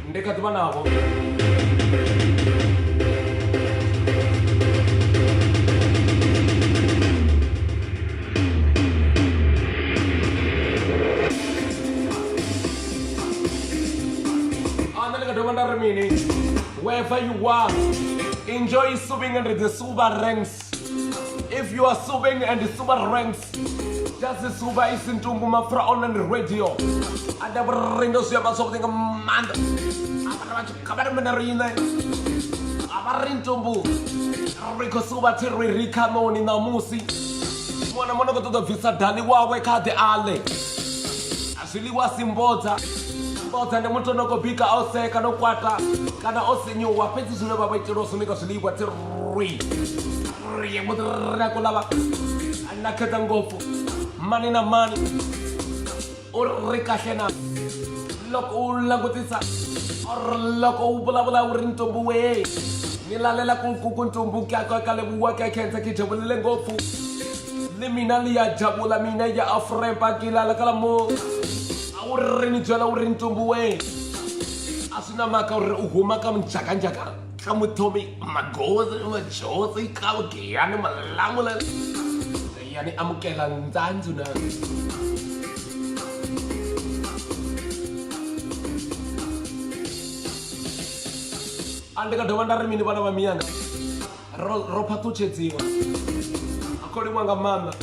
ndekati vanavo wherever you are, enjoy subbing under the Suba ranks. If you are subbing and the Suba ranks, just the Suba is in NTUMBU MAPFURA on the radio. And I bring those something a man. Rico Suba Terry Khanoni na Musi. Mwana mwana go to the visa dali wawe kade ale. Asili wasimbota. Mbota ne muto no kopika ose kana kwata kana osenyo wapeti zule baba itiro sunika suliwa terri. Ri mudra kolaba. Anakata ngofu. Mani na mani. Urika hena. Loko ulangutisa. Loko ubula urintombu we. Nilalela kuntumbu kyako kalebuwa kenza kijabulile ngofu. Liminali ya jabula mina ya afrempa kilala kalamo. Urini jala urintombu we. Asuna maka uhuma kamjaka kamutomi magozi majozi kawagiyani malamula. Yani amukela nzanzuna. Andika dawandari mini bana mamianga ropa tuchedziwa akoli mwanga mama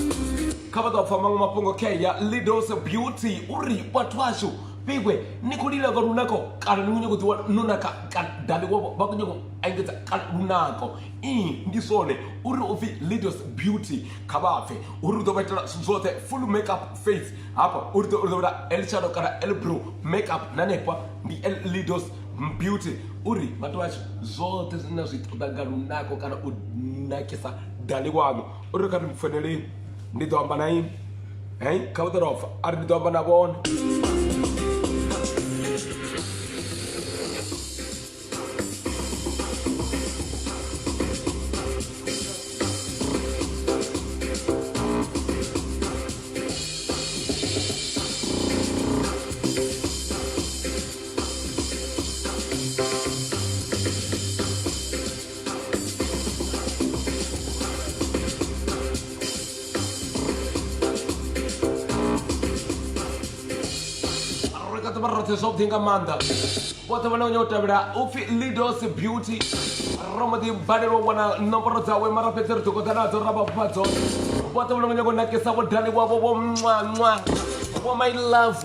kabado afamanga mapongo keya Lidos Beauty uri watwashu bigwe nikulila garunako kana nunyo kutuwa nunaka dali wo bakunyo aingeza kanunako ndisone uri ofi Lidos Beauty kabafe uri do betala zote full makeup face hapa uri do el shadow kana el bro makeup nanepa ndi el Lidos Beauty uri matwacho zote zinazitodagarunako kana unakisa dali wangu uri kana mfanele ndidoamba naim kawdarofa ari ndidoamba nabona something amanda What I know tabra ufi leaders beauty Romadi Badero wana nomboro zawe mara Peter to kotana to raba pato. What I know gonna kesa wa dali wa mwa for my love.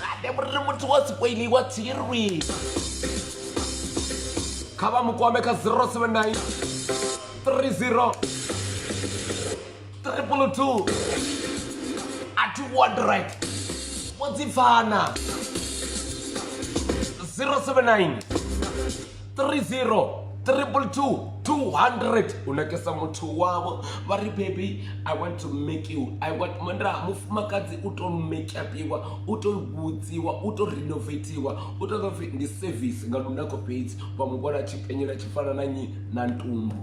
I never remember what's wailing what's here. Kaba mkwame ka 079 30 222 at 100. What's vhana 079 30 222 200. Unakesa mtu wabo vari baby, I want to make you, I want mandra mufumakazi uto make up iwa uto budziwa uto renovatiwa uto ndi service ngalo nako page bamugora chipenyera chifana nanyi na ntumbu.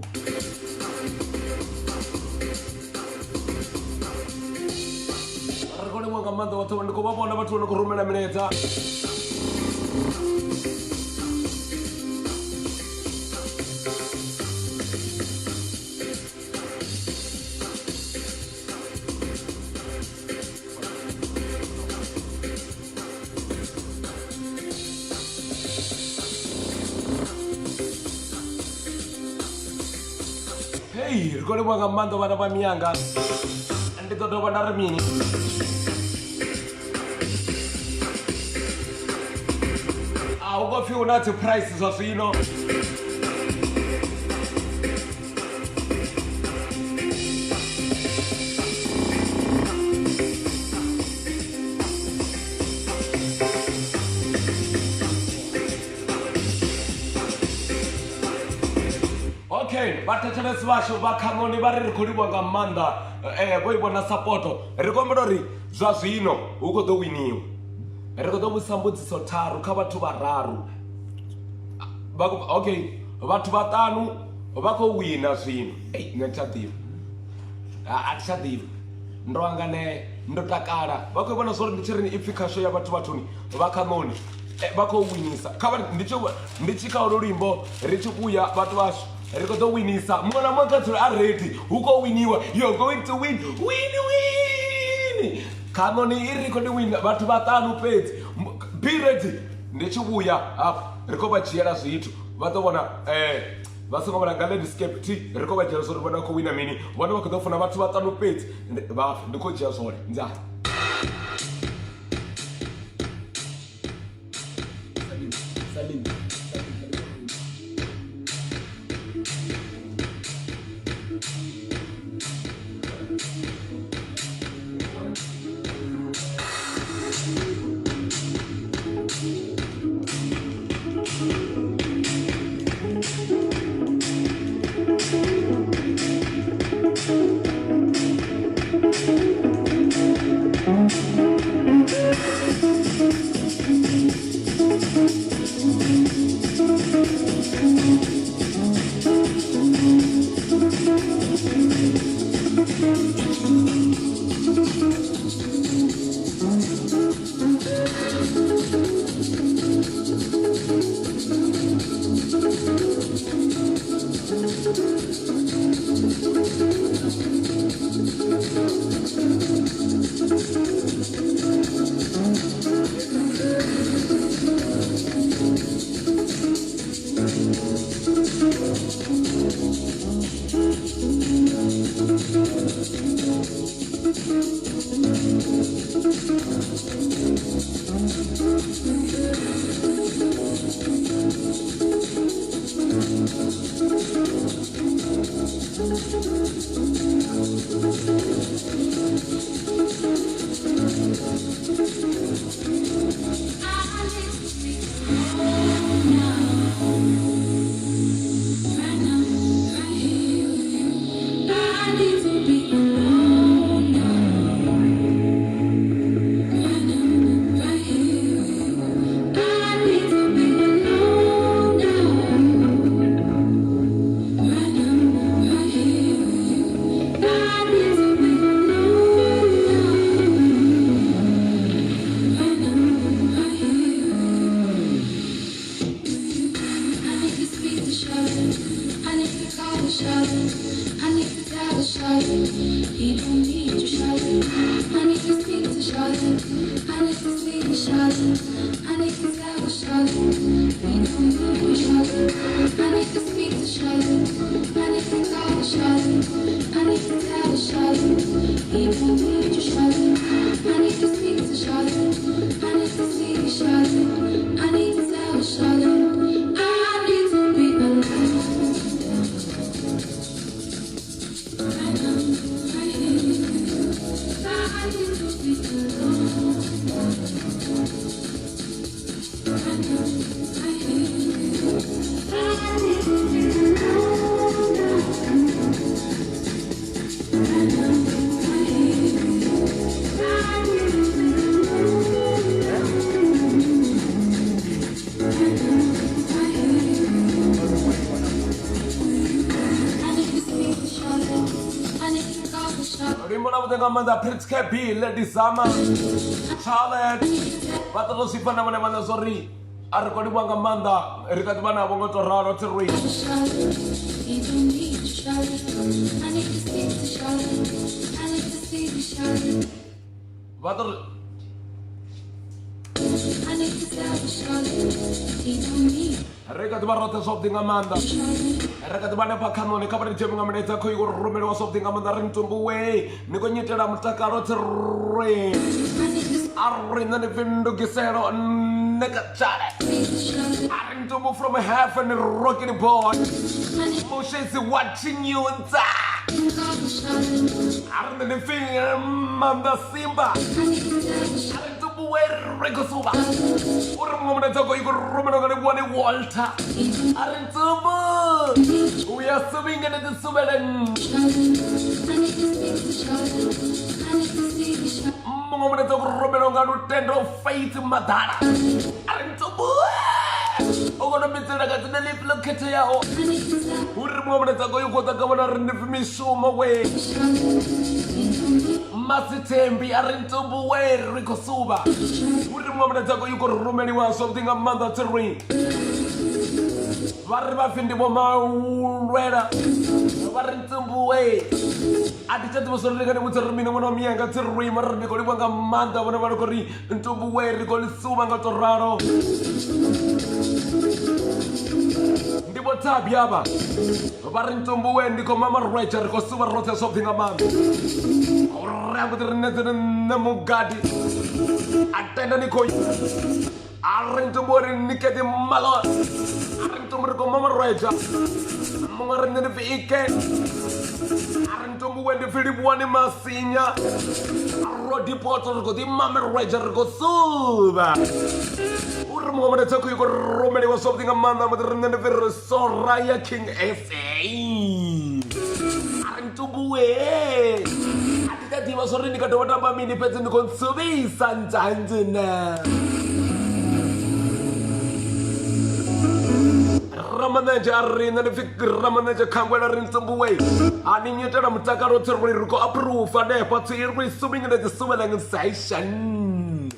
Arikone mwanga manda watu ndiko babona watu ndiko rumena mineta. Hey, rikole mwanga manda wana ba mianga. Ndiko do bana ramini. Ugo feel not the prices of Okay, but tell vasho va Khanoni vari rikodiwa nga manda vo ivona sapoto rikombelori zwa zwino hu kho ḓo winiwa ri kho ḓo vhudzisa mbudziso tharu kha vhathu vhararu. Okay, vhathu vhaṱanu vha khou wina zwino. Nṋe thi tsha ḓivha, a thi tsha ḓivha, ndo angane ndo takala vha khou vhona zwori ndi tshi ri ipfhi khasho ya vhathu vhathuni vha Khanoni vha khou winisa. Kha ndi tshi kha olo luimbo ri tshi kuya vhathu vhashu ri kho ḓo winisa. Muṅwe na muṅwe kha dzule a ready, hu khou winiwa. You're going to win, win. Khanoni i ri khou ndi wina vhathu vhaṱanu fhedzi. Be ready, ndi tshi vhuya hafha ri khou vha dzhiela zwithu vha ḓo vhona vha songo vhona nga landscape t ri khou vha dzhiela zwori vhona khou wina mini. Vhone vha khou ḓo funa vhathu vhaṱanu fhedzi. Ndi khou dzhia zwone nzha. Salim. He don't need to shout. I need to speak to shout. I need to speak to shout. I need to shout. He don't need you, Charlotte. I need to speak to Charlotte. I need to see Charlotte. I need to tell Charlotte. I need to be alone. I know, I hear you. I need to be alone. I know, I hear you. I need to be alone. I know, I hear you. I need to be alone. I know, I hear you. I need to speak to Charlotte. I need to talk to Charlotte. Rimona mutenga manda Prince KB Lady Zama Charlotte Batalo sipana mana sorry Arkoni wanga manda Rikati bana bongo toraro terui Charlotte, he don't need you, Charlotte. I need to speak to Charlotte. I need to see Charlotte. Batalo I need to tell Charlotte. He don't need Rikati barote something amanda Charlotte. Rikati bana pa Khanoni kabari jeminga mneta ko yugo rumelo wa something amanda rintumbuwe niko nyitela mtakaro terui I need to Arina ne vindu gisero neka chale speak to Charlotte. Arintumbu from heaven rocking boy I need Moshe is watching you and to talk to Charlotte. Arina ne finger manda simba I need to tell Charlotte. Arintumbu rekosuba Urumgo mneta ko yugo rumelo gane wani Walter Arintumbu We are swimming into the subelen Charlotte. I need to speak to Charlotte. I need to see Charlotte. Mungomene to rumelo gane tendo faith madara Arintumbu Ogona mitela gatina liplo kete yao I need to tell Urumgo mneta ko yugo takamana rinifimishuma we Charlotte. He don't need Masitembi Arintumbu we rikosuba Urumgo mneta ko yugo rumeli wa something amanda terrain Variba findi boma urera Varintumbu we Adichat was only going to remain on me and got to remember the Golibanga Manda when I want to read into where the Golisumanga Torrado. The Botabiaba Varintumbu and the Comama Richard Cosuma Rota something a man. Or rather, Namugadi Atendanico Arintumbu and Niketi Malot Arintumbu Comama Richard Moran the Vike. Arintumbu when the Philip one in Massinia, Roddy Potter go the Mamma Roger go Suba. Urmoma Taku Romani was something a man with the very Soraya King S.A. Arintumbu, I think that he was already got over by mini pets in the Consubi Santanzina. Ramanaja Rin and the Ramanaja Kangwell Rintumbuwe. I need you to Mutakaro to approve and therefore to resuming the Sumalang session.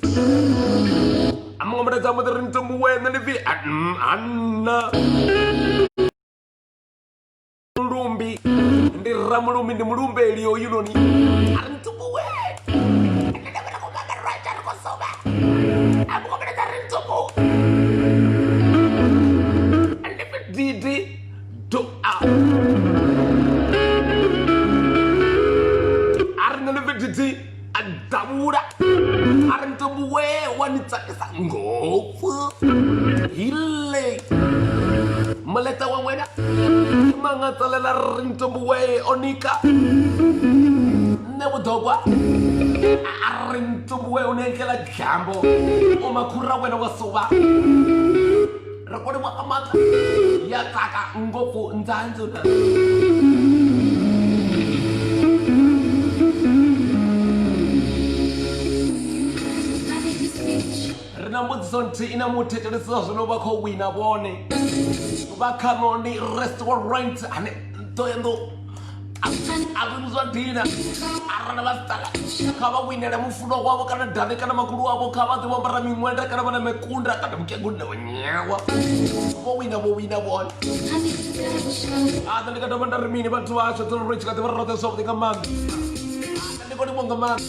I'm going to tell the Rintumbuwe and the Anna Rumbi, the Ramurum in the Murumbe, you know, Rintumbuwe. I'm going to tell Rintumbu. Didi do out. Arnaviti and Damura Arintumbuwe one go Hille Maleta Wawena Mangatala Rintumbuwe Onika Never Doba Arintumbuwe Onekela Jambo Omakura when I was soba. Rakode makamata ya taka ngofu nzanzu na Renamuzonti ina mutete leso no bako wina bone Khanoni restaurant ane toyendo Abuzwa dina arana bastala kaba winera mufuno wabo kana dale kana makuru wabo kaba tu wambara mimwenda kana bana mekunda kana mkegunda wanyawa wo wina won adale kada banda remini bantu acho to rich kada barata something among ande ko monga man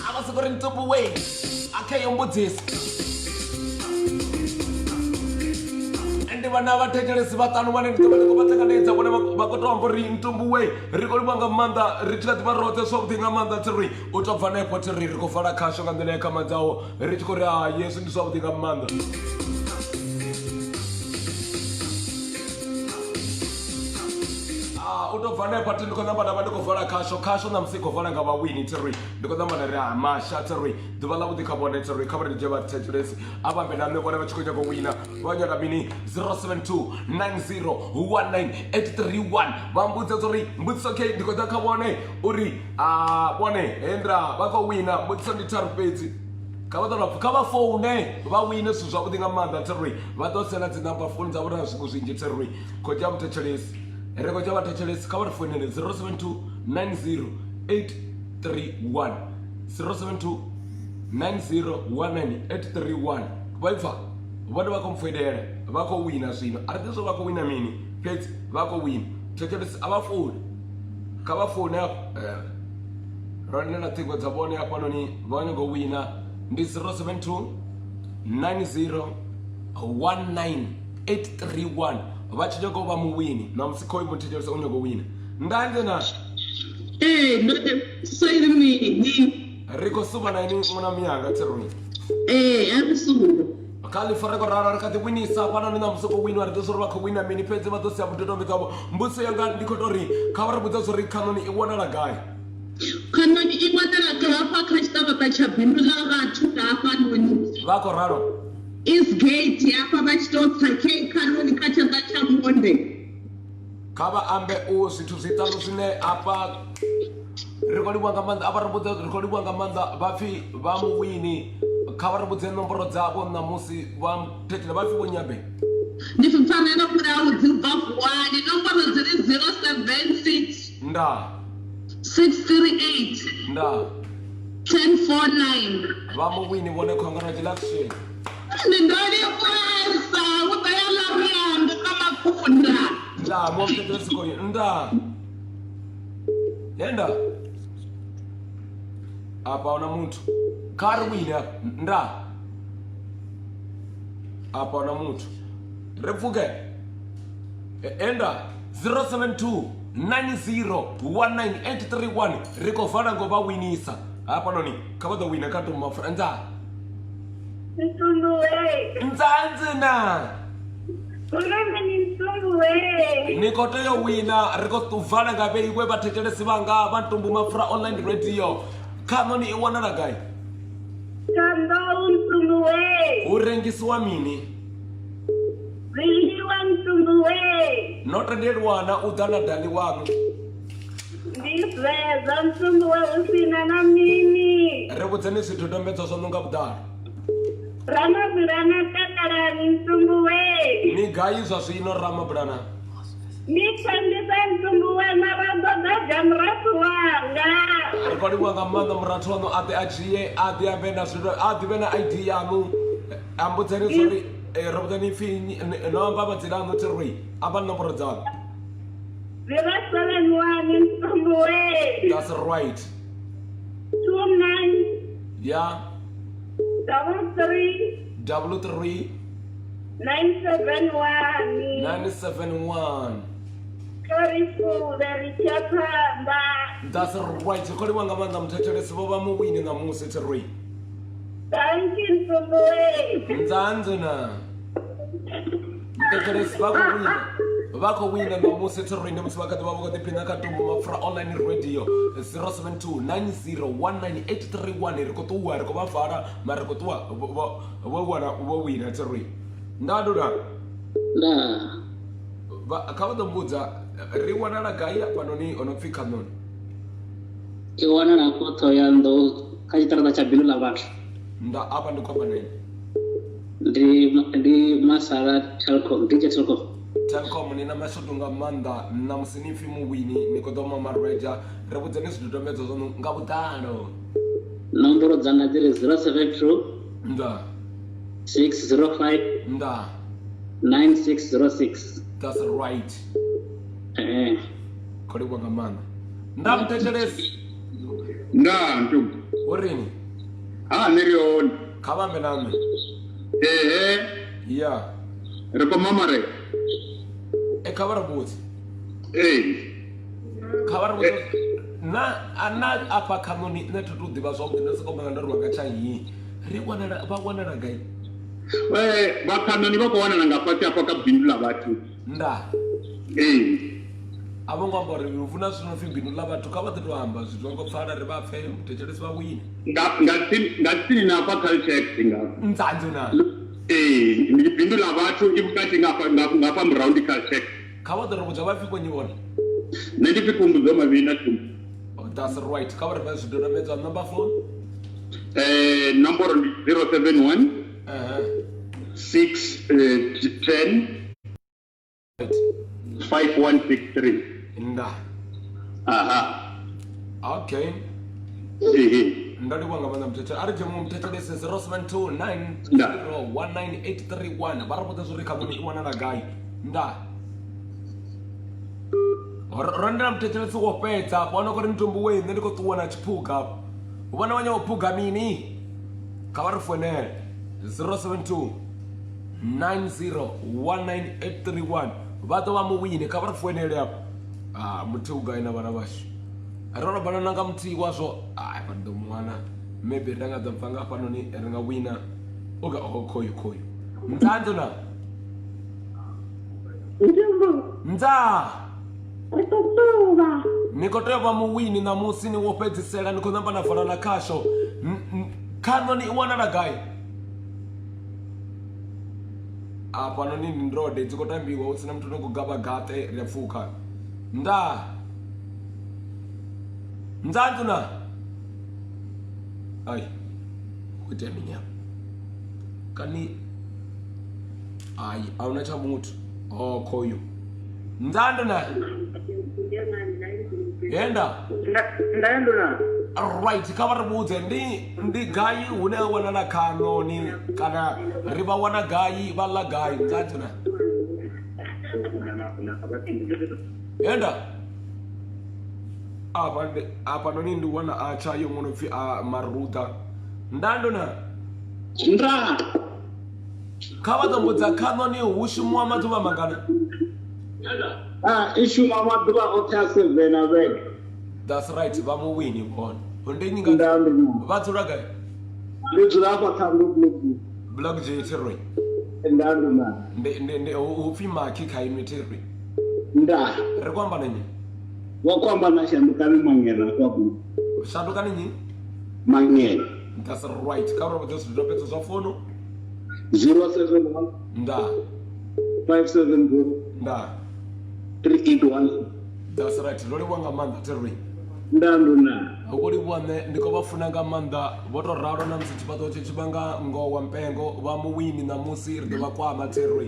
abasa ko rintumbuwe akayo mbudzis ande vana vathetshelesi vatanu vane nditomaniko vatsanganedza vone vakotoamba ri ntumbu we ri khou livha nga maanḓa ri tshi kha ḓivha roṱhe zwavhuḓi nga maanḓa tiri u tou bva nepo tiri ri khou vala khasho nga nḓila ya khamadzaho ri tshi khou ri yesu ndi zwavhuḓi nga maanḓa. U tou bva nepo ti ndi khou namba nda vha ndi khou vala khasho namusi i khou vala nga vhawini tiri ndi khou namba nda ri masha tiri ḓuvha ḽavhuḓi kha vhone tiri kha vha ri dzhie vhathetshelesi a vhambe na nṋe vhone vha tshi khou nyaga u wina vha nyaga mini 072901983 vha mbudza uri mbudziso okay ndi khou ḓa kha vhone uri vhone hendra vha khou wina mbudziso ndi tharu fhedzi kha vha foune vha wine zwithu zwavhuḓi nga maanḓa tiri vha ḓo sela dzi namba founu dzavho na zwinwe zwinzhi tiri khou dzhia muthetshelesi ri khou dzhia vhathetshelesi kha vha ri founele 0729083 072901983 vha i pfa vhone vha khou mfoinela vha khou wina zwino a ri ḓi zwo vha khou wina mini fhedzi vha khou wina thetshelesi a vha founi kha vha foune afho ro ndela ṱhingo dza vhone hafhanoni vha nyaga u wina ndi 072901983 vha tshi nyaga u vha muwini na musi khoi muthetshelesi u nyaga u wina ndanze na Say me. ri khou suva na ini ṅwana miyanga tseruni A ri suva kha ḽi fareko rara ri kha ḓi winisa hafhanoni na musi khou winiwa ri ḓo zwo ri vha khou wina mini fhedzi vha ḓo sia mudodombi dzavho mbudziso yanga ndi khou tou ri kha vha ri vhudza zwo ri Khanoni i wanala gai. Khanoni i wanala hafha kha tshiṱavhaka tsha bindu ḽa vhathu hafhanoni vha khou ralo is gate hafha vha tshi tou tsa khe Khanoni kha tshanḓa tsha monde kha vha ambe zwithu zwiṱanu zwine afha ri khou livhuwa nga maanḓa avha ri vhudza ri khou livhuwa nga maanḓa vhapfhi vha muwini kha vha ri vhudze nomboro dzavho ṋamusi vha thetshelesi vhapfhi vho nyabe ndi fanela murahu dzi bva vuwani nomboro dzi ri 076 nda 638 nda 1049 vha muwini vhone congratulation ndi ndoli kwesa u ḓa ya ḽariyango kha mafunda nda muthetshelesi khoi nda yenda apa una muthu kha ri wina nda apa una muthu ri pfuke enda 072901983 ri khou vala ngo vha winisa hafhanoni kha vha ḓo wina kha ntumbu MAPFURA nda ndzandzina ni khou tea u wina ri khou ḓo vala nga vheiwe vhathetshelesi vhanga vha ntumbu MAPFURA online radio Khanoni i wanala gai hu rengisiwa mini no tendeliwa na u ḓa na dani wanu ri vhudzeni zwidodombedzwa zwo no nga vhuḓalo ni gai zwa zwino ramabulana ri khou livhuwa nga maanḓa murathu wanu a ḓe a dzhie a ḓe a vhe na zwithu a ḓivhe na ID yanu ambudzeni zwori ri vhudzeni pfhi no amba madzina anu tiri amba nomboro dzanu 071 that's right 29 yeah 33 971 that's right ri khou livhuwa nga maanḓa muthetshelesi vho vha muwini ṋamusi tiri ndzandzina muthetshelesi vha khou wina ṋamusi tiri ndi musi vha kha ḓi vha vha khou ḓiphina kha ntumbu MAPFURA online radio 072901983 ri khou ṱuwa ri khou vha vala mara ri khou ṱuwa vho wina tiri ndadula kha vha ḓo mbudza ri wanala gai hafhanoni o no pfhi Khanoni i wanala kho Thohoyandou kha tshiṱaraṱa tsha bindu ḽa vhathu nda afha ndi khou amba nini ndi Masala Telkom DJ Telkom ni na mashudu nga maanḓa na musi ni pfhi muwini ni khou ḓo mamareja ri vhudzeni zwidodombedzwa zwo nga vhuḓalo nomboro dzanga dzi ri 072 nda 605 nda 9606 that's right khou livhuwa nga maanḓa nda muthetshelesi nda ntumbu urini ni ri hone kha vha ambe nami ehe ya ri khou mamare Kavara boots. Kavara Na apa Khanoni na to do the baso na se ko manga ro nga chayi. Ri wana gai. ba Khanoni ba ko wana ngapati apa ka bindu la batho. Nda. Abo ngomba ri ufuna sino fi bindu la batho ka ba to hamba zwithu ngo pfala ri ba pfe muthethelesi ba wini. Ngathini na apa culture acting ngapha. Ndzanzo na. Ni bindu la batho ibukati ngapha mround culture. Khawa to ro botsa ba fi ko nyibona. Ne di fikumbuzo mabina tu. That's right. Cover the best on number phone. Number 071 610 5163. Nda. Okay. Ndali wanga bana mthethe ari jemu mthethe lesi 0729019831 barabota zuri Khanoni iwana na guy. Nda. Randa mthethe lesi wo fetsa bona ko ri ntumbu we nne ndiko tuwana chiphuga ubona wanya uphuga mini khavari fonela 072901981 vato va muwini khavari fonela yapo muthuga ina vana vashi rona bana nanga mthi wazwo vando mwana maybe ranga dzamfanga Khanoni ringa wina oga khoyo mthanzo na ndza Nikoteva muwini na musi ni wopedzisela niko namba na fana na kasho. Khanoni iwana na guy. Pano ni ndrode dzikotambiwa usina mtu nokugaba gate refuka. Ndzanduna. Ai. Kuteminya. Kani ai auna cha mutu. Khoyo. Ndzanduna. Yenda. Ndanduna. Right, khavari budze ndi gayi hune wana na Khanoni kana riba wana gayi balla gayi ndzanduna. Yenda. Apa noni ndi wana acha yongono fi maruta. Ndanduna. Ndra. Khavatsa mbudza Khanoni hushumwa madzuva mangana. Issue mama duba otase vena vek. That's right, vamu wini bon. Undeni nga Ndandu. vatsura gai. Lidzula pa thambo bloku. Blog jeterwe. Ndandu na. Nde ufi maki kai meterwe. Nda. Rekwamba nini? Wakwamba na shandukani mangena kwa bu. Shanduka nini? Mangena. That's right. Khavari just drop it to phone. 071 Nda. 570 Nda. 381. That's right. Lori wanga manda terwe. Ndandu na. Ukuri bwane ndiko bafuna nga manda voto raro na msichipato chechibanga ngowa mpengo vamu wini na musi ride vakwama terwe.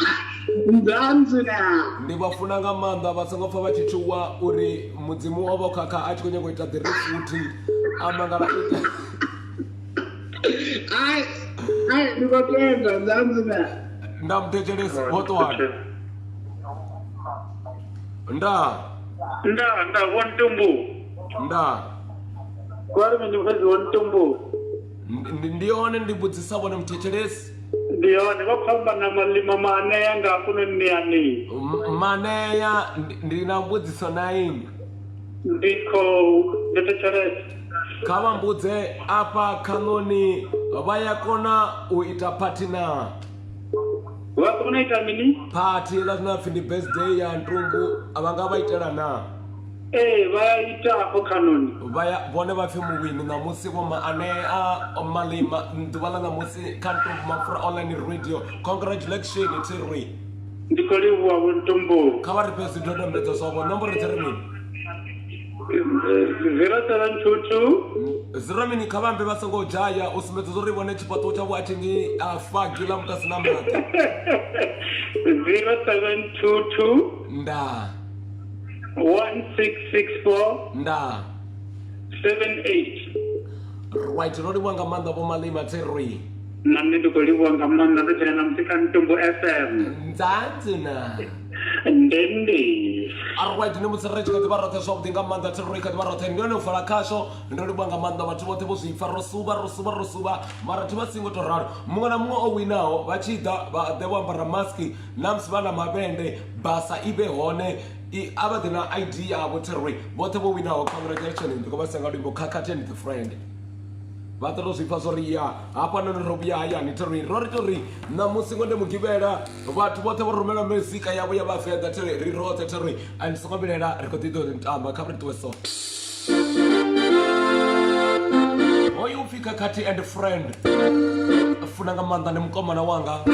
Ndandu na. Ndi bafuna nga manda vasangofa vachichuwa uri mudzimu wavo kaka achikonye kuita the refuti amangala Ai, ndikopenda ndandu na. ndamutechelesi voto wanu. Nda NTUMBU. nda Kwari mwenye mkazi NTUMBU. ndione ndibudzisa vone mutechelesi. Ndione vakwamba na malima maneya ngafune niyani. Maneya ndina mbudziso naini. Ndiko ndetechelesi. Kava mbudze apa Khanoni vayakona uita patina. Wakuna itamini? Party lazima findi birthday ya NTUMBU avanga vaitela na. Vaita hapo Khanoni. Vaya vone vafi muwini na musi voma ane malima ndivala na musi NTUMBU MAPFURA online radio. Congratulations Terry. Ndikoliwa NTUMBU. Khavari pesi dodo mleto sobo number termin. 0722 Ziramini kavambe vasango jaya usimeto zori vone chipato cha watingi fagila mutasina mata. 0722 Nda 1664 nda 78. right rori wanga manda vomalima Terry. Nani ndikoliwa ngamanda ndachena mtika NTUMBU FM. Ndzandzina. Ndende. Alright, ni mutsirechi kati barothe zwavhuḓi nga maanḓa thiroi kati barothe ndi yone vala khasho ndo livhuwa nga maanḓa vhathu vhoṱhe vho zwi pfa rosuba mara thi vha singo to ralo muṅwe na muṅwe o winaho vha tshi ḓa vha ḓe vho ambara maski na musi vha na mavhende basa i vhe hone a vha ḓe na ID yavho thiroi vhoṱhe vho winaho congratulations ndi khou vha senga livho khakhathi and the friend vha ḓo zwi pfa zwori ya hafhanoni ro vhuya hayani thiroi ro ri tori ṋamusi ngo ndi mugivhela vhathu vhoṱhe vho rumela muzika yavho ya vhavenḓa thiroi ri roṱhe thiroi and songo vhilela ri khou ḓi ḓo ri ntamba kha ri ṱuwe so hoyu upfi khakhathi and friend funa nga maanḓa ndi mukomana wanga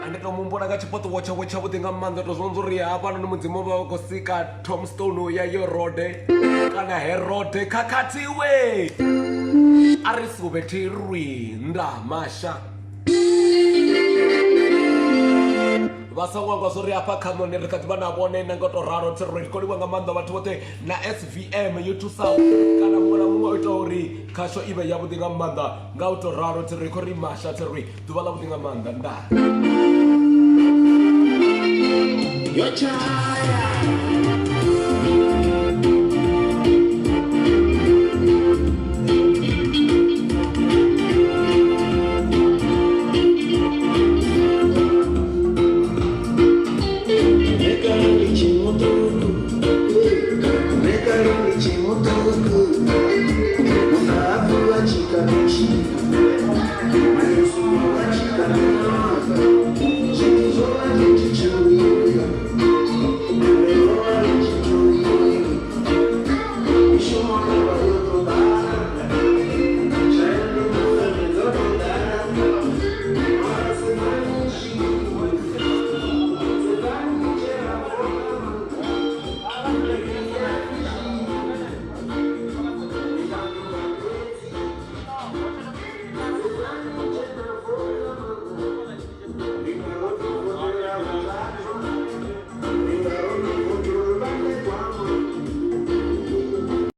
ndi to mumbona nga tshipoṱowo tshawe tshavhuḓi nga maanḓa to zwone uri hafhanoni mudzimu vha vha khou sika tombstone ya yo rode kana herode khakhathi we a ri sube thirwi nda masha vasangwangwa zwo ri hafha Khanoni ri kha ḓi vha na vhone na nga to ralo thiroi ri khou livhuwa nga maanḓa vhathu vhoṱhe na SVM yo thusaho kana muṅwe na muṅwe o ita uri khasho i vhe yavhuḓi nga maanḓa nga u to ralo thiroi khou ri masha thiroi ḓuvha ḽavhuḓi nga maanḓa nda yo chaya